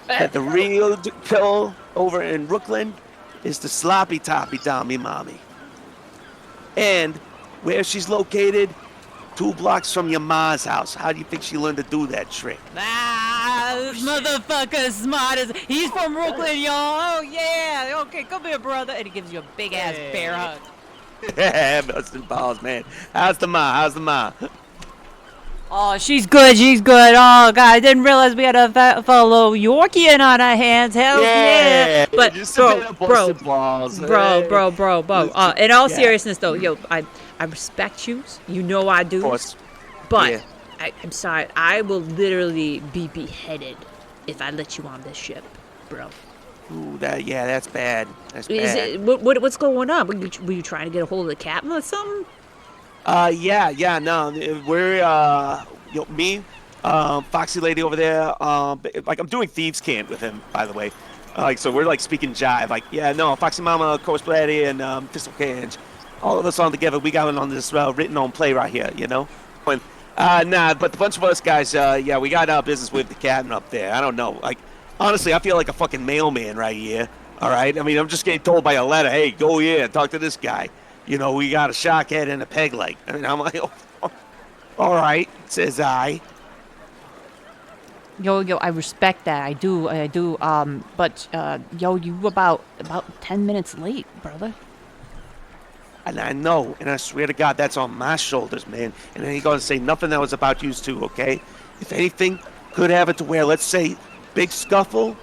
that the real kill over in Brooklyn is the sloppy toppy dommy mommy. And where she's located, 2 blocks from your ma's house. How do you think she learned to do that trick? This motherfucker smart as he's from Brooklyn, y'all. Oh yeah. Okay, come here, brother. And he gives you a big ass bear hug. Busting balls, man. How's the ma? Oh, she's good. Oh, God, I didn't realize we had a fellow Yorkian on our hands. Hell yeah. But, bro. In all seriousness, though, yo, I respect you. You know I do. Of course. But, Yeah. I'm sorry. I will literally be beheaded if I let you on this ship, bro. Ooh, that's bad. That's bad. What's going on? Were you trying to get a hold of the captain or something? No, we're, me, Foxy Lady over there, like, I'm doing Thieves Camp with him, by the way. So we're, like, speaking jive, like, Foxy Mama, Course Lady, and Pistol Cage, all of us on together, we got on this written on play right here, you know? But the bunch of us guys, we got business with the captain up there. I don't know, like, honestly, I feel like a fucking mailman right here, all right? I mean, I'm just getting told by a letter, hey, go here and talk to this guy. You know, we got a shock head and a peg leg. I mean, I'm like, all right, says I. Yo, I respect that. I do. But you about 10 minutes late, brother. And I know, and I swear to God, that's on my shoulders, man. And I ain't gonna say nothing that was about you too, okay? If anything could have it to where, let's say, big scuffle,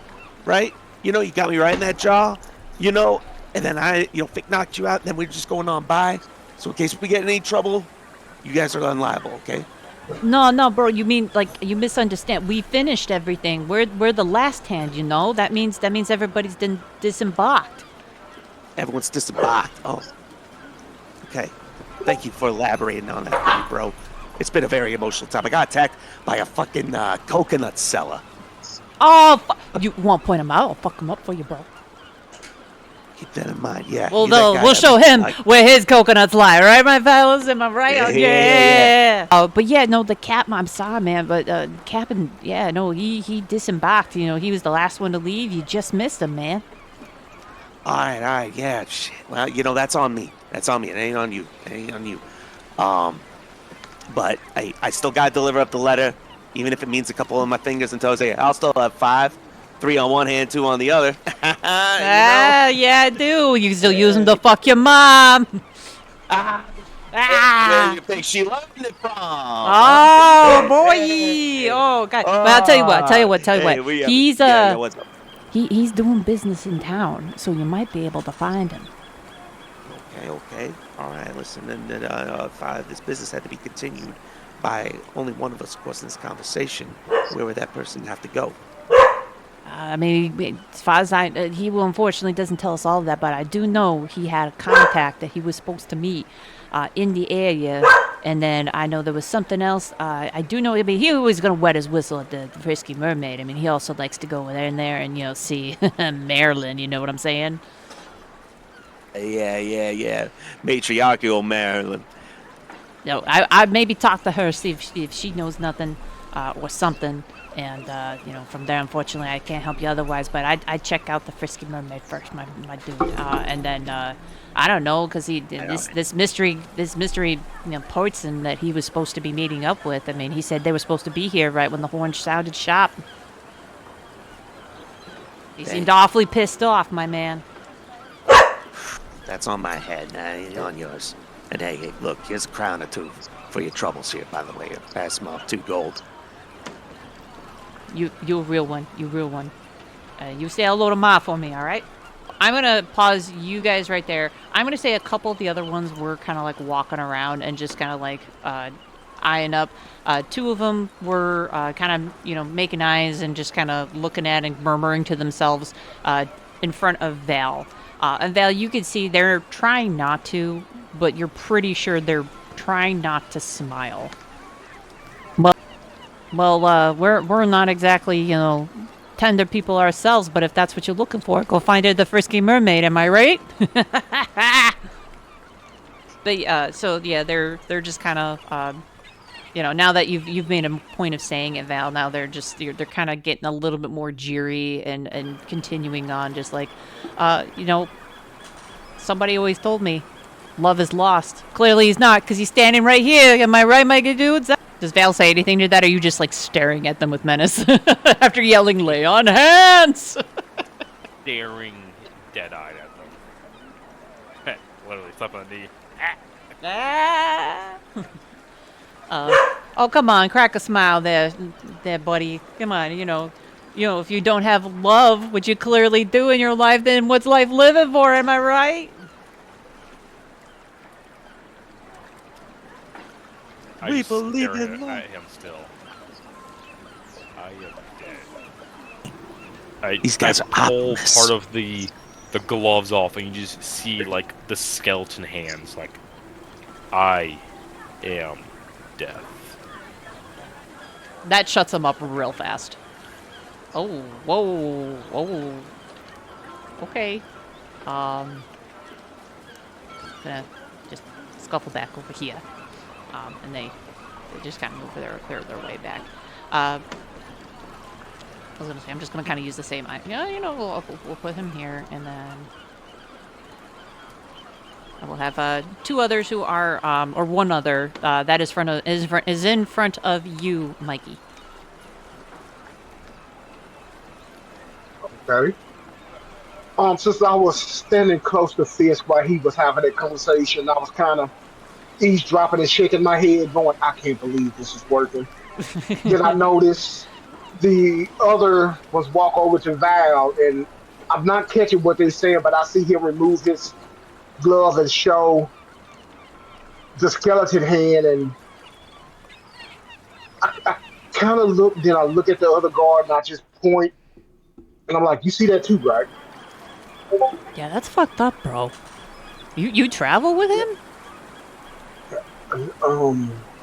right? You know, you got me right in that jaw, you know? And then I, Vic knocked you out, and then we're just going on by. So in case we get in any trouble, you guys are unliable, okay? No, bro. You mean, like, you misunderstand. We finished everything. We're the last hand, you know? That means everybody's disembarked. Everyone's disembarked. Oh. Okay. Thank you for elaborating on that for me, bro. It's been a very emotional time. I got attacked by a fucking coconut seller. Oh, you want to point him out? I'll fuck him up for you, bro. Keep that in mind, yeah. Well, we'll show him where his coconuts lie, right, my fellas? Am I right? Yeah. But yeah, no, the captain, I'm sorry, man, but captain, he disembarked. You know, he was the last one to leave. You just missed him, man. All right, yeah, shit. Well, that's on me. It ain't on you. But I still got to deliver up the letter, even if it means a couple of my fingers and toes. I'll still have 5 3 on one hand, 2 on the other. Yeah, I do. You still use them to fuck your mom. Where do you think she learned it from? Oh boy! Oh god! But I'll tell you what. What's up? He's doing business in town, so you might be able to find him. Okay. All right, listen, and if this business had to be continued by only one of us crossing this conversation, where would that person have to go? I mean, as far as he will unfortunately doesn't tell us all of that, but I do know he had a contact that he was supposed to meet in the area, and then I know there was something else. I do know. I mean, he was gonna wet his whistle at the Frisky Mermaid. I mean, he also likes to go in there and see Marilyn. You know what I'm saying? Yeah. Matriarchal Marilyn. No, I maybe talk to her, see if she knows nothing or something. And, from there, unfortunately, I can't help you otherwise. But I'd check out the Frisky Mermaid first, my dude. And then, I don't know, because this mystery, person that he was supposed to be meeting up with, I mean, he said they were supposed to be here right when the horn sounded sharp. He seemed awfully pissed off, my man. That's on my head, on yours. And hey, look, here's a crown or 2 for your troubles here, by the way. Pass them off 2 gold. You a real one. You real one. You say hello to Ma for me, all right? I'm going to pause you guys right there. I'm going to say a couple of the other ones were kind of like walking around and just kind of like eyeing up. 2 of them were kind of, making eyes and just kind of looking at and murmuring to themselves in front of Val. And Val, you can see they're trying not to, but you're pretty sure they're trying not to smile. Well, we're not exactly, tender people ourselves, but if that's what you're looking for, go find her at the Frisky Mermaid, am I right? But, they're just kind of, now that you've made a point of saying it, Val, now they're kind of getting a little bit more jeery and continuing on, just like, somebody always told me, love is lost. Clearly he's not, because he's standing right here. Am I right, my good dudes? Does Val say anything to that, or are you just, like, staring at them with menace after yelling, lay on hands? Staring dead-eyed at them. Literally, slap on the knee. Oh, come on, crack a smile there, buddy. Come on, if you don't have love, which you clearly do in your life, then what's life living for, am I right? We believe in love. I am still. I am dead. These guys are pull optimists. part of the gloves off, and you just see like the skeleton hands. Like, I am death. That shuts him up real fast. Oh, whoa. Okay. Gonna just scuffle back over here. And they just kind of move clear their way back. I was gonna say, I'm just gonna kind of use the same. We'll put him here, and then I will have 2 others who are, or 1 other that is in front of you, Mikey. Okay. Since I was standing close to Fisk while he was having that conversation, I was kind of eavesdropping and shaking my head, going, I can't believe this is working. Then I noticed the other was walk over to Val, and I'm not catching what they're saying, but I see him remove his glove and show the skeleton hand, and I kind of look, then I look at the other guard, and I just point, and I'm like, you see that too, right? Yeah, that's fucked up, bro. You travel with him?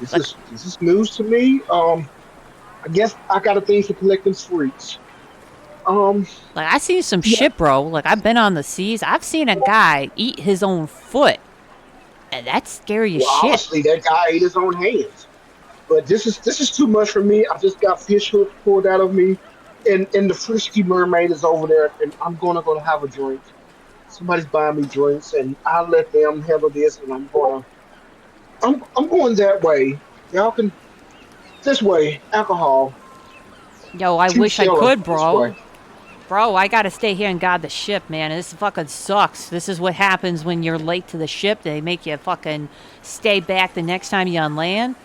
This is news to me. I guess I got a thing for collecting freaks. Like, I seen some shit, bro. Like, I've been on the seas. I've seen a guy eat his own foot, and that's scary as shit. Honestly, that guy ate his own hands. But this is too much for me. I just got fish hooks pulled out of me, and the Frisky Mermaid is over there, and I'm gonna have a drink. Somebody's buying me drinks, and I'll let them handle this, and I'm going that way. Y'all can this way. Alcohol. Yo, I wish I Sheila, could, this bro. way. Bro, I gotta stay here and guard the ship, man. This fucking sucks. This is what happens when you're late to the ship. They make you fucking stay back the next time you're on land.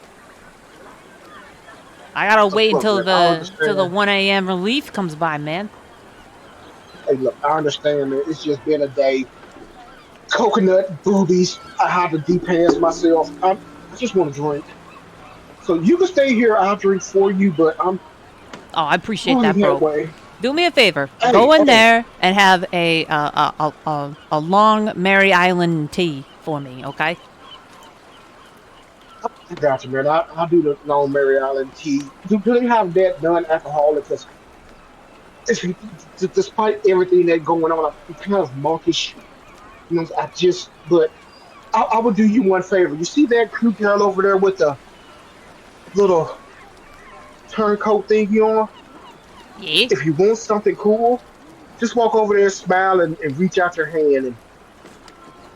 I gotta wait Look, until man, I the understand. 1 a.m. relief comes by, man. Hey, look, I understand, man. It's just been a day. Coconut boobies. I have to depants myself. I just want to drink. So you can stay here. I'll drink for you, but I'm Oh, I appreciate going that, that bro. way. Do me a favor. Hey, Go in hey, there and have a long Mary Island tea for me, okay? I got you, man. I'll do the Long Mary Island tea. Do they have that non-alcoholic? Because despite everything that's going on, I'm kind of monkish. You know, but I would do you one favor. You see that cute girl over there with the little turncoat thingy on? Yeah. If you want something cool, just walk over there, smile, and reach out your hand, and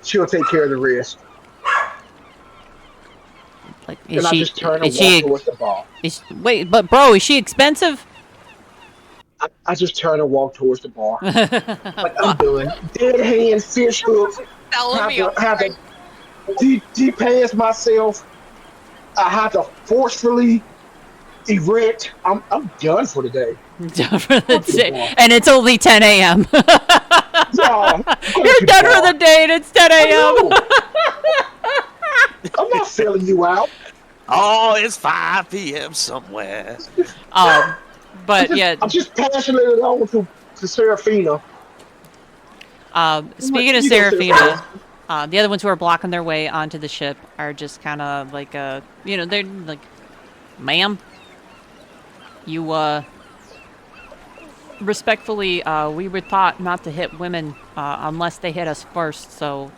she'll take care of the rest. Like, Then I just turn and is walk she, towards the bar. wait, but bro, is she expensive? I just turn and walk towards the bar. Like I'm doing dead hand fish hooks. Telling me Have to de-pass myself. I have to forcefully erect. I'm done for the day. Done for the Go to the day. bar. And it's only 10 a.m. Yeah, go You're to the done for bar. the day and it's 10 I a.m. know. I'm not selling you out. Oh, it's 5 p.m. somewhere. But yeah, I'm just passing it along to Serafina. speaking of You go, Serafina, the other ones who are blocking their way onto the ship are just kind of like, they're like, ma'am, you, respectfully, we were taught not to hit women unless they hit us first, so,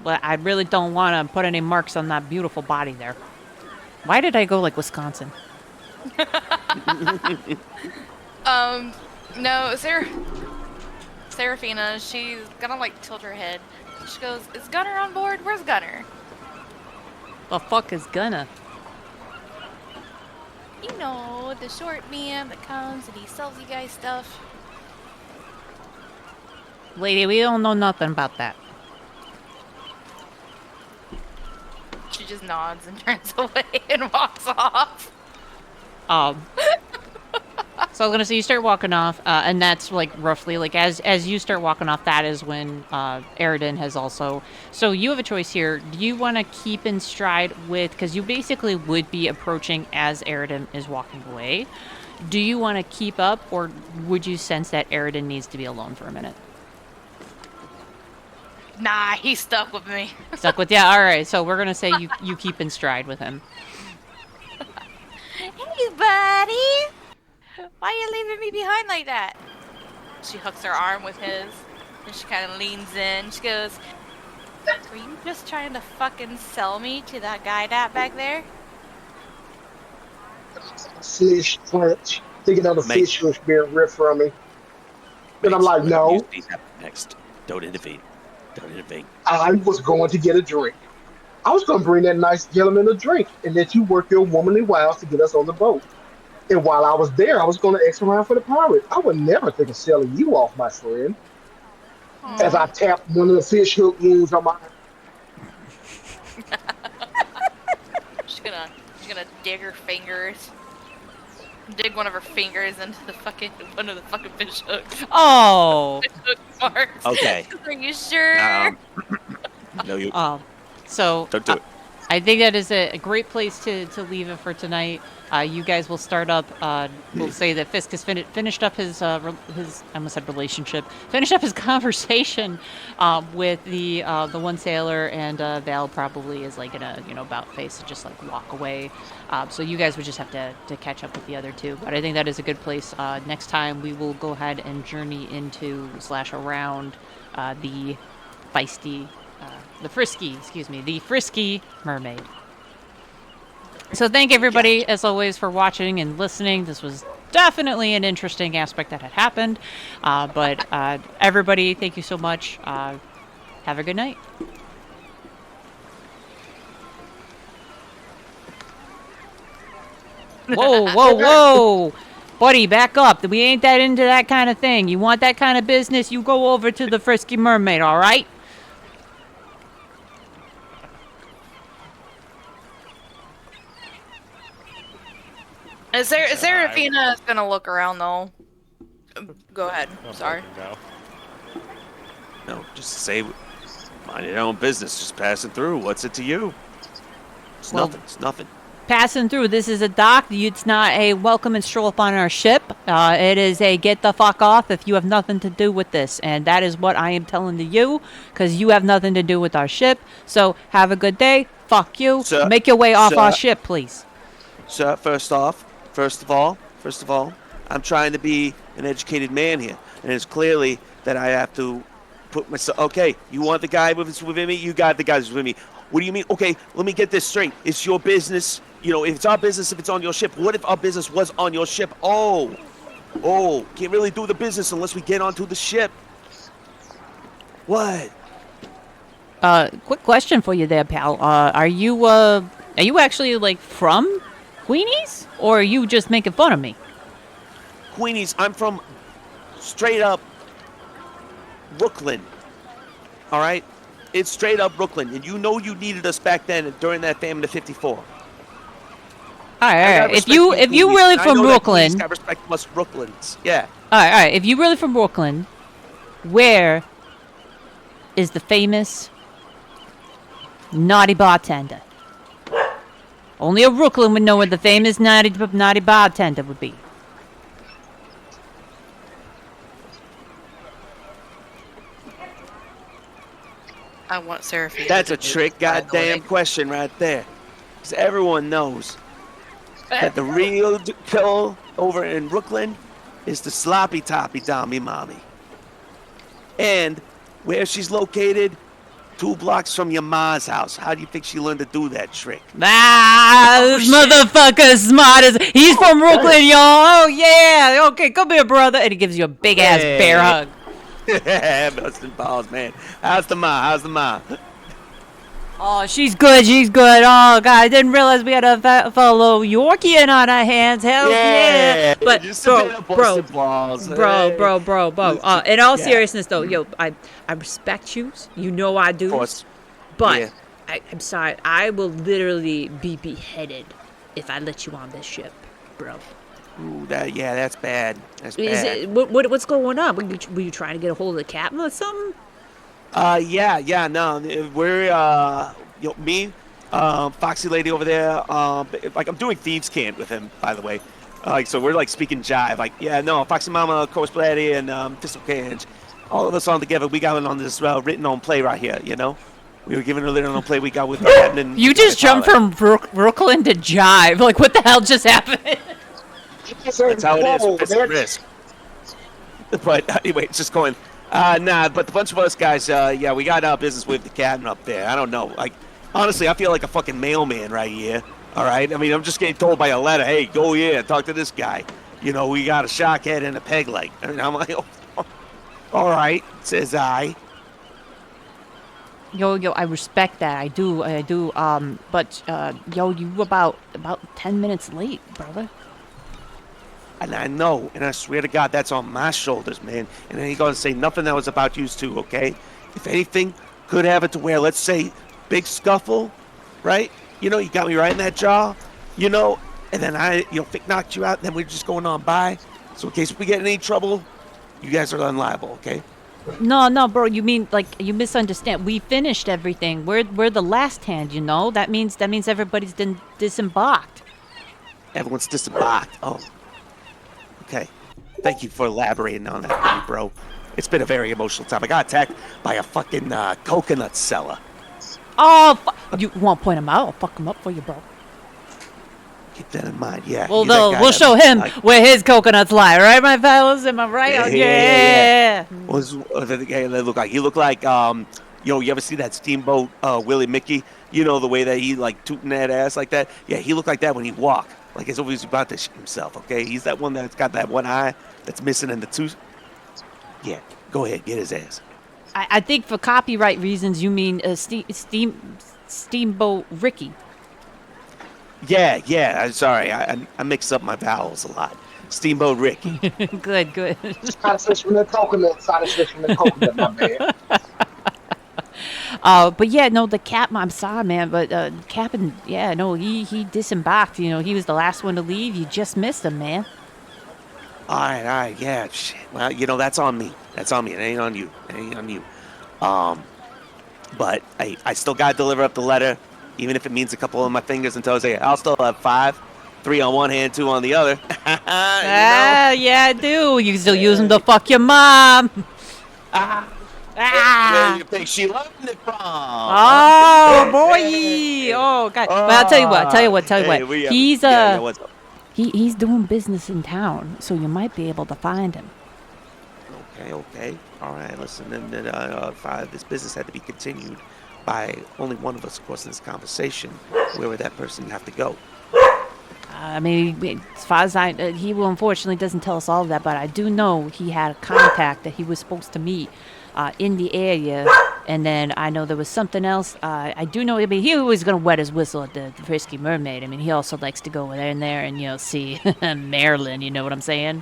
but I really don't want to put any marks on that beautiful body there. Why did I go like Wisconsin? No, Serafina, she's gonna like tilt her head. She goes, "Is Gunner on board? Where's Gunner?" The fuck is gonna? You know, the short man that comes and he sells you guys stuff. Lady, we don't know nothing about that. She just nods and turns away and walks off. So I was gonna say you start walking off, and that's like roughly like as you start walking off, that is when Aridin has also. So you have a choice here. Do you want to keep in stride with, because you basically would be approaching as Aridin is walking away. Do you want to keep up, or would you sense that Aridin needs to be alone for a minute? Nah, he's stuck with me. Stuck with, yeah. All right. So we're gonna say you keep in stride with him. Hey, buddy! Why are you leaving me behind like that? She hooks her arm with his, and she kind of leans in. She goes, "Were you just trying to fucking sell me to that guy that back there?" Fish French, thinking of the Mate. fish hooks being ripped from me. And I'm Mates, like, whatever no, you see happen next. Don't intervene. Don't intervene. I was going to get a drink. I was going to bring that nice gentleman a drink and let you work your womanly wiles to get us on the boat. And while I was there, I was going to X around for the pirate. I would never think of selling you off, my friend. As I tapped one of the fish hook wounds on my. She's gonna dig her fingers. Dig one of her fingers into one of the fucking fish hooks. Oh. Fish hook marks. Okay. Are you sure? No, you So don't do it. I think that is a great place to leave it for tonight. You guys will start up. We'll say that Fisk has finished up his I almost said relationship. Finished up his conversation with the one sailor, and Val probably is like in a about face to just like walk away. So you guys would just have to catch up with the other two. But I think that is a good place. Next time we will go ahead and journey into / around the feisty. The frisky mermaid. So thank everybody, as always, for watching and listening. This was definitely an interesting aspect that had happened. But everybody, thank you so much. Have a good night. Whoa. buddy, back up. We ain't that into that kind of thing. You want that kind of business, you go over to the Frisky Mermaid, all right? Serafina is gonna look around though. Go ahead. Sorry. No, just say, mind your own business. Just passing through. What's it to you? It's nothing. It's nothing. Passing through. This is a dock. It's not a welcome and stroll up on our ship. It is a get the fuck off if you have nothing to do with this. And that is what I am telling to you, because you have nothing to do with our ship. So have a good day. Fuck you. Sir, Make your way off sir. our ship, please. Sir, first of all, I'm trying to be an educated man here, and it's clearly that I have to put myself. Okay, you want the guy with me? You got the guy who's with me. What do you mean? Okay, let me get this straight. It's your business. You know, if it's our business, if it's on your ship. What if our business was on your ship? Oh, can't really do the business unless we get onto the ship. What? Quick question for you there, pal. Are you actually, like, from Queenies? Or are you just making fun of me? Queenies, I'm from straight up Brooklyn. All right? It's straight up Brooklyn. And you know you needed us back then during that famine of 54. All right. If you really from Brooklyn, I respect us Brooklyns. Yeah. all right. If you really from Brooklyn, where is the famous naughty bartender? Only a Brooklyn would know where the famous naughty bartender would be. I want Serafina. That's to a do trick, it, by the goddamn way. question right there. Because everyone knows that the real pill over in Brooklyn is the sloppy toppy dommy mommy. And where she's located, 2 blocks from your ma's house. How do you think she learned to do that trick? This motherfucker smart as he's from Brooklyn, y'all. Oh yeah. Okay, come here, brother. And he gives you a big ass bear hug. Busting balls, man. How's the ma? Oh, she's good. Oh, God, I didn't realize we had a fellow Yorkian on our hands. Hell yeah. But, just a bit of busting balls. bro. In all seriousness, though, yo, I respect you. You know I do. Of course. But Yeah. I'm sorry. I will literally be beheaded if I let you on this ship, bro. Ooh, that's bad. That's Is bad. it, what's going on? Were you trying to get a hold of the captain or something? No, we're, me, Foxy Lady over there, like, I'm doing Thieves' Cant with him, by the way. So we're, like, speaking jive, like, Foxy Mama, Course Bloody, and Thistle Cage, all of us on together, we got on this written-on play right here, you know? We were giving a written-on play we got with the captain. You just jumped from Brooklyn to jive. Like, what the hell just happened? That's how it is, it's a risk. But, anyway, it's just going... but the bunch of us guys, we got business with the captain up there. I don't know. Like, honestly, I feel like a fucking mailman right here. All right? I mean, I'm just getting told by a letter, hey, go here, talk to this guy. You know, we got a shock head and a peg leg. And I'm like, oh, all right, says I. Yo, I respect that. I do. But you were about 10 minutes late, brother. And I know, and I swear to God, that's on my shoulders, man. And I ain't gonna say nothing that was about you two, okay? If anything, could have it to where, let's say, big scuffle, right? You know, you got me right in that jaw, you know, and then Vic knocked you out, and then we're just going on by. So in case we get in any trouble, you guys are unliable, okay? No, bro. You mean, like, you misunderstand. We finished everything. We're the last hand, you know? That means everybody's disembarked. Everyone's disembarked. Oh. Okay. Thank you for elaborating on that for me, bro. It's been a very emotional time. I got attacked by a fucking coconut seller. Oh, you want to point him out? I'll fuck him up for you, bro. Keep that in mind, yeah. Well, we'll show him where his coconuts lie, right, my fellas? Am I right? Yeah. The guy that looked like? He looked like, you ever see that Steamboat Willie Mickey? You know, the way that he, like, tooting that ass like that? Yeah, he looked like that when he walked. Like, as if he's about to shit himself, okay? He's that one that's got that one eye that's missing in the tooth. Yeah, go ahead, get his ass. I think for copyright reasons, you mean Steamboat Ricky. Yeah, I'm sorry. I mix up my vowels a lot. Steamboat Ricky. Good, good. Side fish from the coconut. Side fish from the coconut. My bad. But yeah, no, the captain. I'm sorry, man, but captain. Yeah, no, he disembarked. You know, he was the last one to leave. You just missed him, man. All right, yeah, shit. Well, that's on me. That's on me. It ain't on you. It ain't on you. But I still gotta deliver up the letter, even if it means a couple of my fingers and toes. I'll still have 5, 3 on one hand, 2 on the other. Yeah, I do. You still use them to fuck your mom. Where you think she learned it from? Oh boy! Oh god! But I'll tell you what. He's doing business in town, so you might be able to find him. Okay. All right, listen. Then if this business had to be continued by only one of us, of course, in this conversation, where would that person have to go? I mean, as far as he unfortunately doesn't tell us all of that, but I do know he had a contact that he was supposed to meet in the area, and then I know there was something else. I do know. I mean, he was gonna wet his whistle at the Frisky Mermaid. I mean, he also likes to go in there and see Marilyn. You know what I'm saying?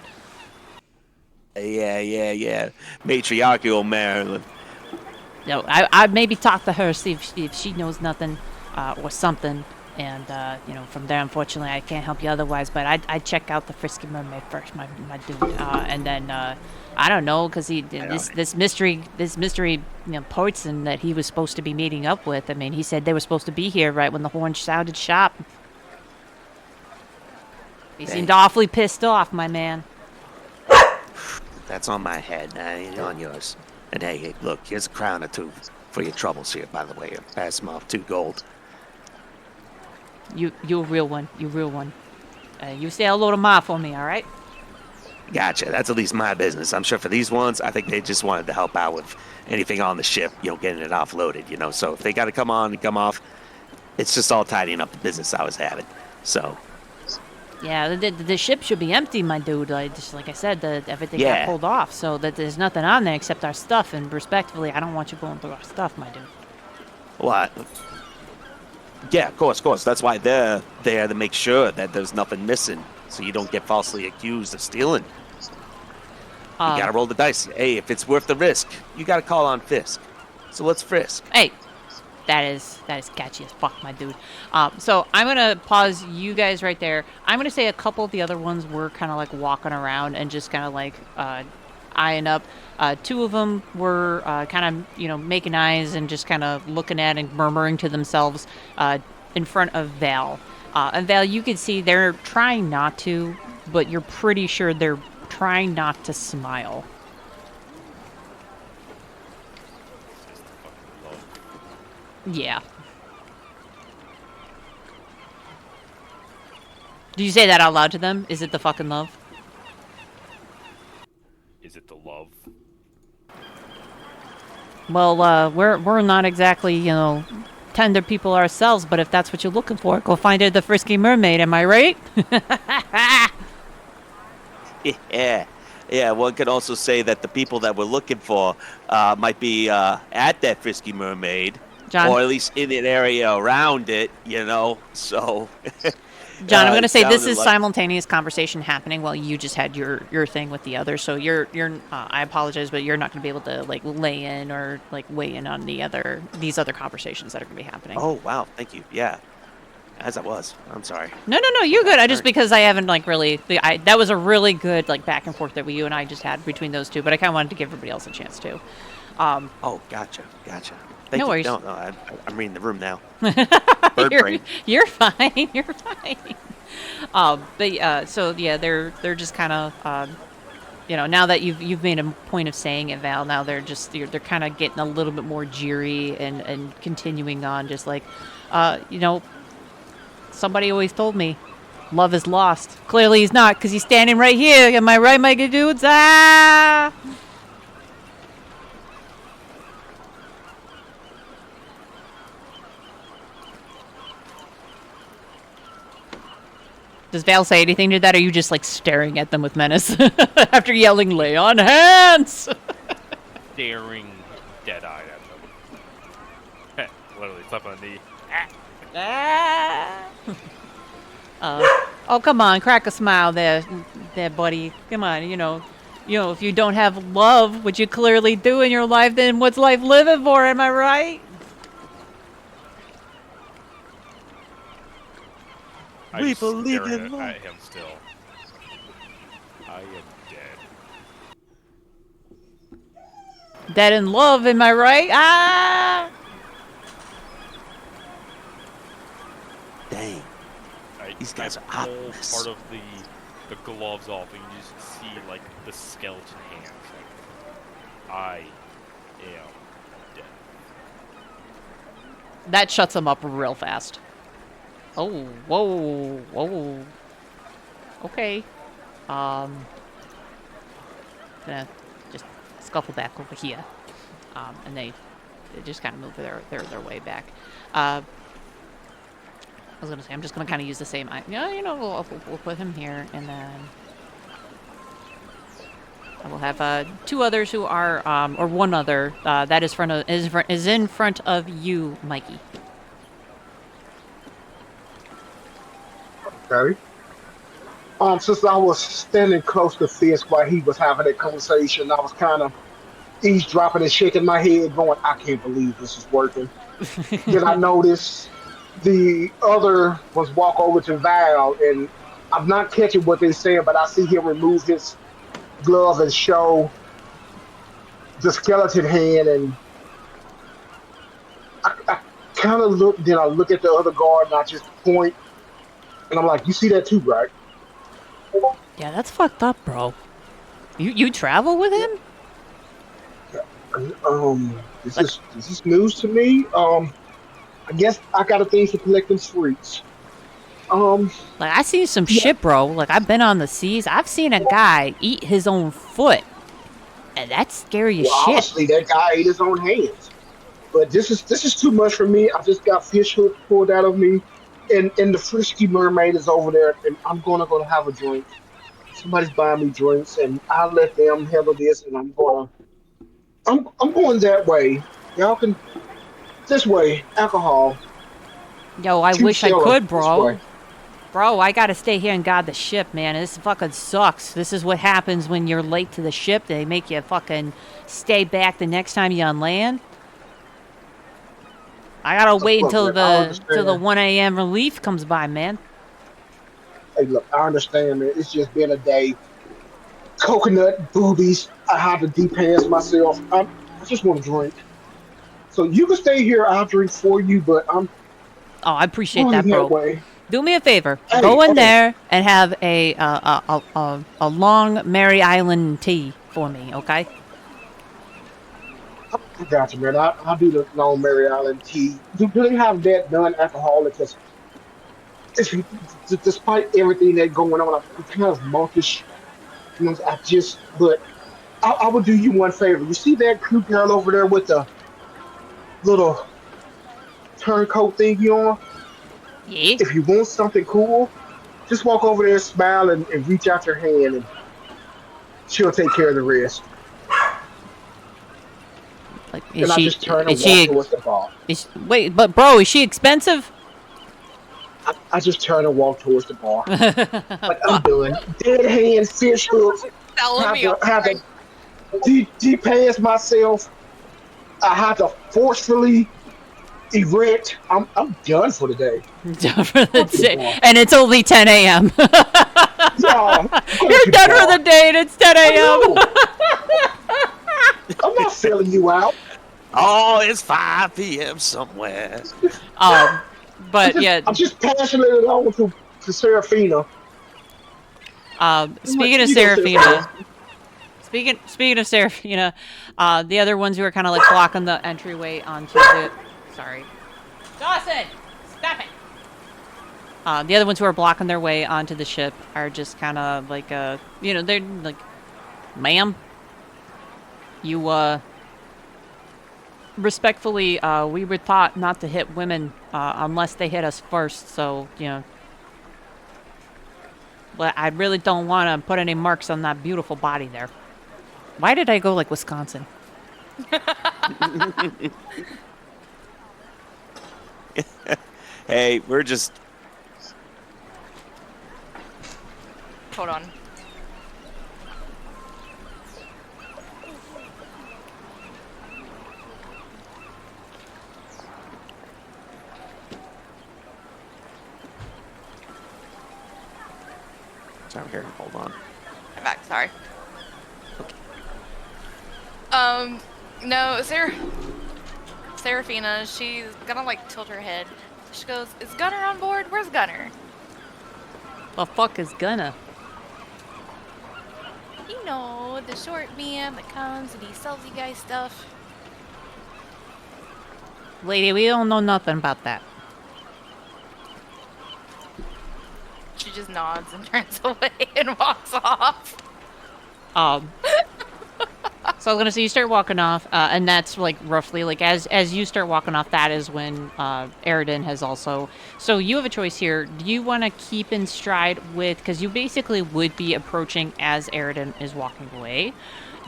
Yeah. Matriarchal Marilyn. No, I maybe talk to her, see if she knows nothing or something. And, from there, unfortunately, I can't help you otherwise. But I'd check out the Frisky Mermaid first, my dude. And then, I don't know, because this mystery, person that he was supposed to be meeting up with, I mean, he said they were supposed to be here right when the horn sounded sharp. He seemed awfully pissed off, my man. That's on my head, ain't on yours. And hey, look, here's a crown or 2 for your troubles here, by the way. Pass them off 2 gold. You a real one. You real one. You say hello to Ma for me, all right? Gotcha. That's at least my business. I'm sure for these ones, I think they just wanted to help out with anything on the ship, getting it offloaded, So if they got to come on and come off, it's just all tidying up the business I was having. So. Yeah, the ship should be empty, my dude. Like I said, everything got pulled off, so that there's nothing on there except our stuff. And respectfully, I don't want you going through our stuff, my dude. What? Yeah, of course. That's why they're there to make sure that there's nothing missing, so you don't get falsely accused of stealing. You gotta roll the dice. Hey, if it's worth the risk, you gotta call on Fisk. So let's frisk. Hey, that is catchy as fuck, my dude. So I'm gonna pause you guys right there. I'm gonna say a couple of the other ones were kind of like walking around and just kind of like eyeing up. 2 of them were kind of making eyes and just kind of looking at and murmuring to themselves in front of Val. And Val, you can see they're trying not to, but you're pretty sure they're trying not to smile. Yeah. Do you say that out loud to them? Is it the fucking love? Is it the love? Well, we're not exactly, tender people ourselves, but if that's what you're looking for, go find her the Frisky Mermaid, am I right? Yeah, one could also say that the people that we're looking for might be at that Frisky Mermaid, John? Or at least in an area around it, so... John, I'm going to say this is simultaneous conversation happening while you just had your thing with the other. So you're I apologize, but you're not going to be able to lay in or weigh in on these other conversations that are going to be happening. Oh wow, thank you. Yeah, as I was. I'm sorry. No, you're good. Just because I haven't really that was a really good back and forth that you and I just had between those two, but I kind of wanted to give everybody else a chance too. Oh, gotcha. Thank no you. worries. No, I'm reading the room now. You're fine. You're fine. So yeah, they're just kind of, now that you've made a point of saying it, Val. Now they're kind of getting a little bit more jeery and continuing on, just somebody always told me, love is lost. Clearly he's not, because he's standing right here. Am I right, my good dudes? Ah! Does Val say anything to that, or are you just staring at them with menace after yelling, lay on hands? Staring dead-eyed at them. Literally slap on the knee. Oh, come on, crack a smile there. there, buddy. Come on, if you don't have love, which you clearly do in your life, then what's life living for? Am I right? I We just believe stare in love. at him still. I am dead. Dead in love, am I right? Ah! Dang. These guys are I hot. pull part of the gloves off, and you just see like the skeleton hands. Like, I am dead. That shuts him up real fast. Oh, whoa. Okay. Gonna just scuffle back over here. And they just kind of move their way back. I was gonna say, I'm just gonna kind of use the same. We'll put him here, and then I will have 2 others who are, or 1 other that is in front of you, Mikey. Okay. Since I was standing close to Fisk while he was having that conversation, I was kind of eavesdropping and shaking my head, going, "I can't believe this is working." Then I noticed the other was walk over to Val, and I'm not catching what they saying, but I see him remove his glove and show the skeleton hand, and I kind of look. Then I look at the other guard, and I just point, and I'm like, "You see that too, right?" Yeah, that's fucked up, bro. You travel with him? This is news to me. I guess I got a thing for collecting streets. Like, I seen some Yeah. shit, bro. Like, I've been on the seas. I've seen a guy eat his own foot. And that's scary as Well, shit. obviously that guy ate his own hands. But this is too much for me. I just got fish hooks pulled out of me, and the frisky mermaid is over there, and I'm gonna go have a drink. Somebody's buying me drinks, and I'll let them handle this, and I'm going that way. Y'all can this way. Alcohol. Yo, I To wish I Stella, could, this bro. way. Bro, I gotta stay here and guard the ship, man. This fucking sucks. This is what happens when you're late to the ship. They make you fucking stay back the next time you're on land. I gotta wait Look, until man, I the understand. 1 a.m. relief comes by, man. Hey, look, I understand, man. It's just been a day. Coconut boobies. I have to depass myself. I just want to drink. So you can stay here. I'll drink for you, but I'm Oh, I appreciate going that, that bro. way. Do me a favor. Hey, Go in hey, there and have a long Mary Island tea for me, okay? I got you, man. I'll do the Long Mary Island tea. Do they have that non-alcoholic? Because despite everything that's going on, I'm kind of monkish. But I would do you one favor. You see that cute girl over there with the little turncoat thingy on? Yeah. If you want something cool, just walk over there, smile, and reach out your hand, and she'll take care of the rest. Like, And I just turn and is walk she, towards the bar. wait, but bro, is she expensive? I just turn and walk towards the bar. Like, I'm done. Dead hands, fish hooks. Telling me, Have to depass myself. I have to forcefully erect. I'm done for the day. Done for the Go to the day. bar. And it's only 10 a.m. Yeah, go You're to done bar. for the day and it's 10 I a.m. know. I'm not selling you out. Oh, it's 5 p.m. somewhere. But yeah, I'm just passing it along to Serafina. speaking of You go, Serafina, speaking of Serafina, the other ones who are kind of like blocking the entryway onto the. Sorry, Dawson, stop it. The other ones who are blocking their way onto the ship are just kind of like, they're like, ma'am, you, respectfully, we were taught not to hit women unless they hit us first, so, but I really don't want to put any marks on that beautiful body there. Why did I go like Wisconsin? Hey, we're just. hold on. over here. Hold on. I'm back. Sorry. Okay. No, Serafina, she's gonna like tilt her head. She goes, "Is Gunner on board? Where's Gunner?" The fuck is gonna? You know, the short man that comes and he sells you guys stuff. Lady, we don't know nothing about that. She just nods and turns away and walks off. So I was gonna say you start walking off, and that's like roughly like as you start walking off, that is when Aridin has also. So you have a choice here. Do you want to keep in stride with, because you basically would be approaching as Aridin is walking away.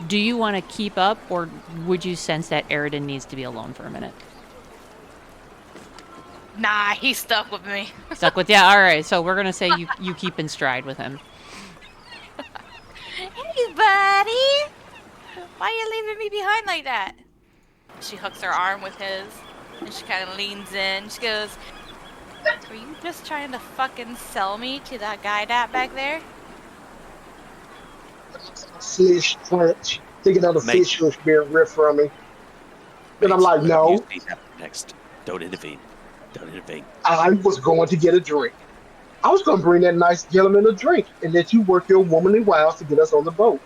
Do you want to keep up, or would you sense that Aridin needs to be alone for a minute? Nah, he's stuck with me. Stuck with, yeah. All right, so we're gonna say you keep in stride with him. Hey, buddy. Why are you leaving me behind like that? She hooks her arm with his, and she kind of leans in. She goes, "Were you just trying to fucking sell me to that guy that back there?" Fish clench, thinking of the fish was being ripped from me. And I'm like, no. Next. Don't intervene. Don't intervene. I was going to get a drink. I was going to bring that nice gentleman a drink and let you work your womanly wiles to get us on the boat.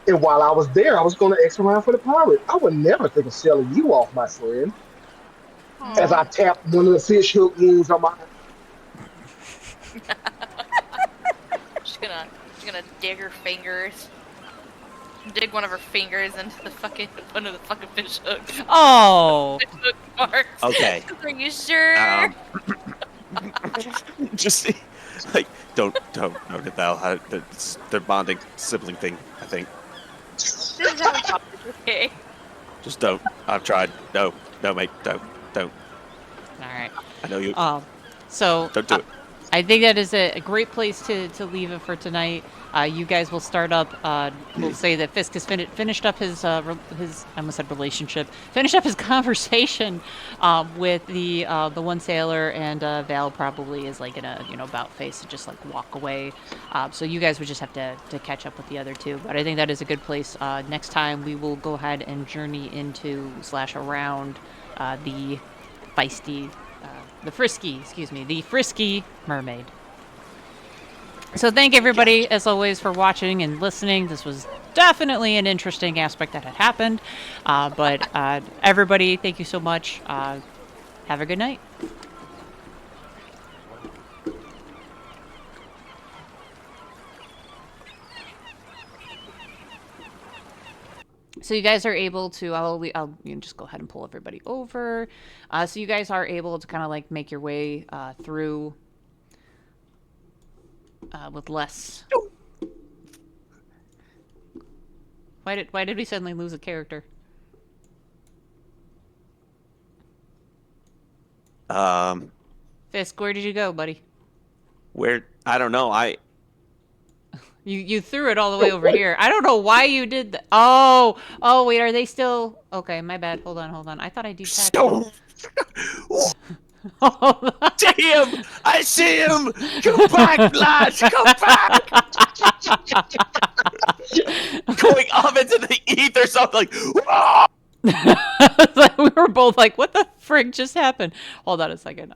And while I was there, I was going to X around for the pirate. I would never think of selling you off, my friend. Aww. As I tapped one of the fish hook wounds on my. She's gonna dig her fingers. Dig one of her fingers into one of the fucking fish hooks. Oh. Fish hook marks. Okay. Are you sure? Just like don't note it, Val. It's their bonding sibling thing, I think. This is how we talk. Okay. Just don't. I've tried. No, mate. Don't. All right. I know you. So Don't do it. I think that is a great place to leave it for tonight. You guys will start up. We'll say that Fisk has finished up his I almost said relationship. Finished up his conversation with the one sailor, and Val probably is like in a about face to just like walk away. So you guys would just have to catch up with the other two. But I think that is a good place. Next time we will go ahead and journey into / around the feisty. The frisky mermaid. So thank everybody, as always, for watching and listening. This was definitely an interesting aspect that had happened. But everybody, thank you so much. Have a good night. So you guys are able to, I'll just go ahead and pull everybody over. So you guys are able to kind of like make your way through with less. Why did we suddenly lose a character? Fisk, where did you go, buddy? Where? I don't know. You threw it all the way over here. I don't know why you did that. Oh, wait, are they still... Okay, my bad. Hold on. I thought I detached. See him! I see him! Come back, lads! Come back! Going up into the ether, something like... We were both like, what the frig just happened? Hold on a second.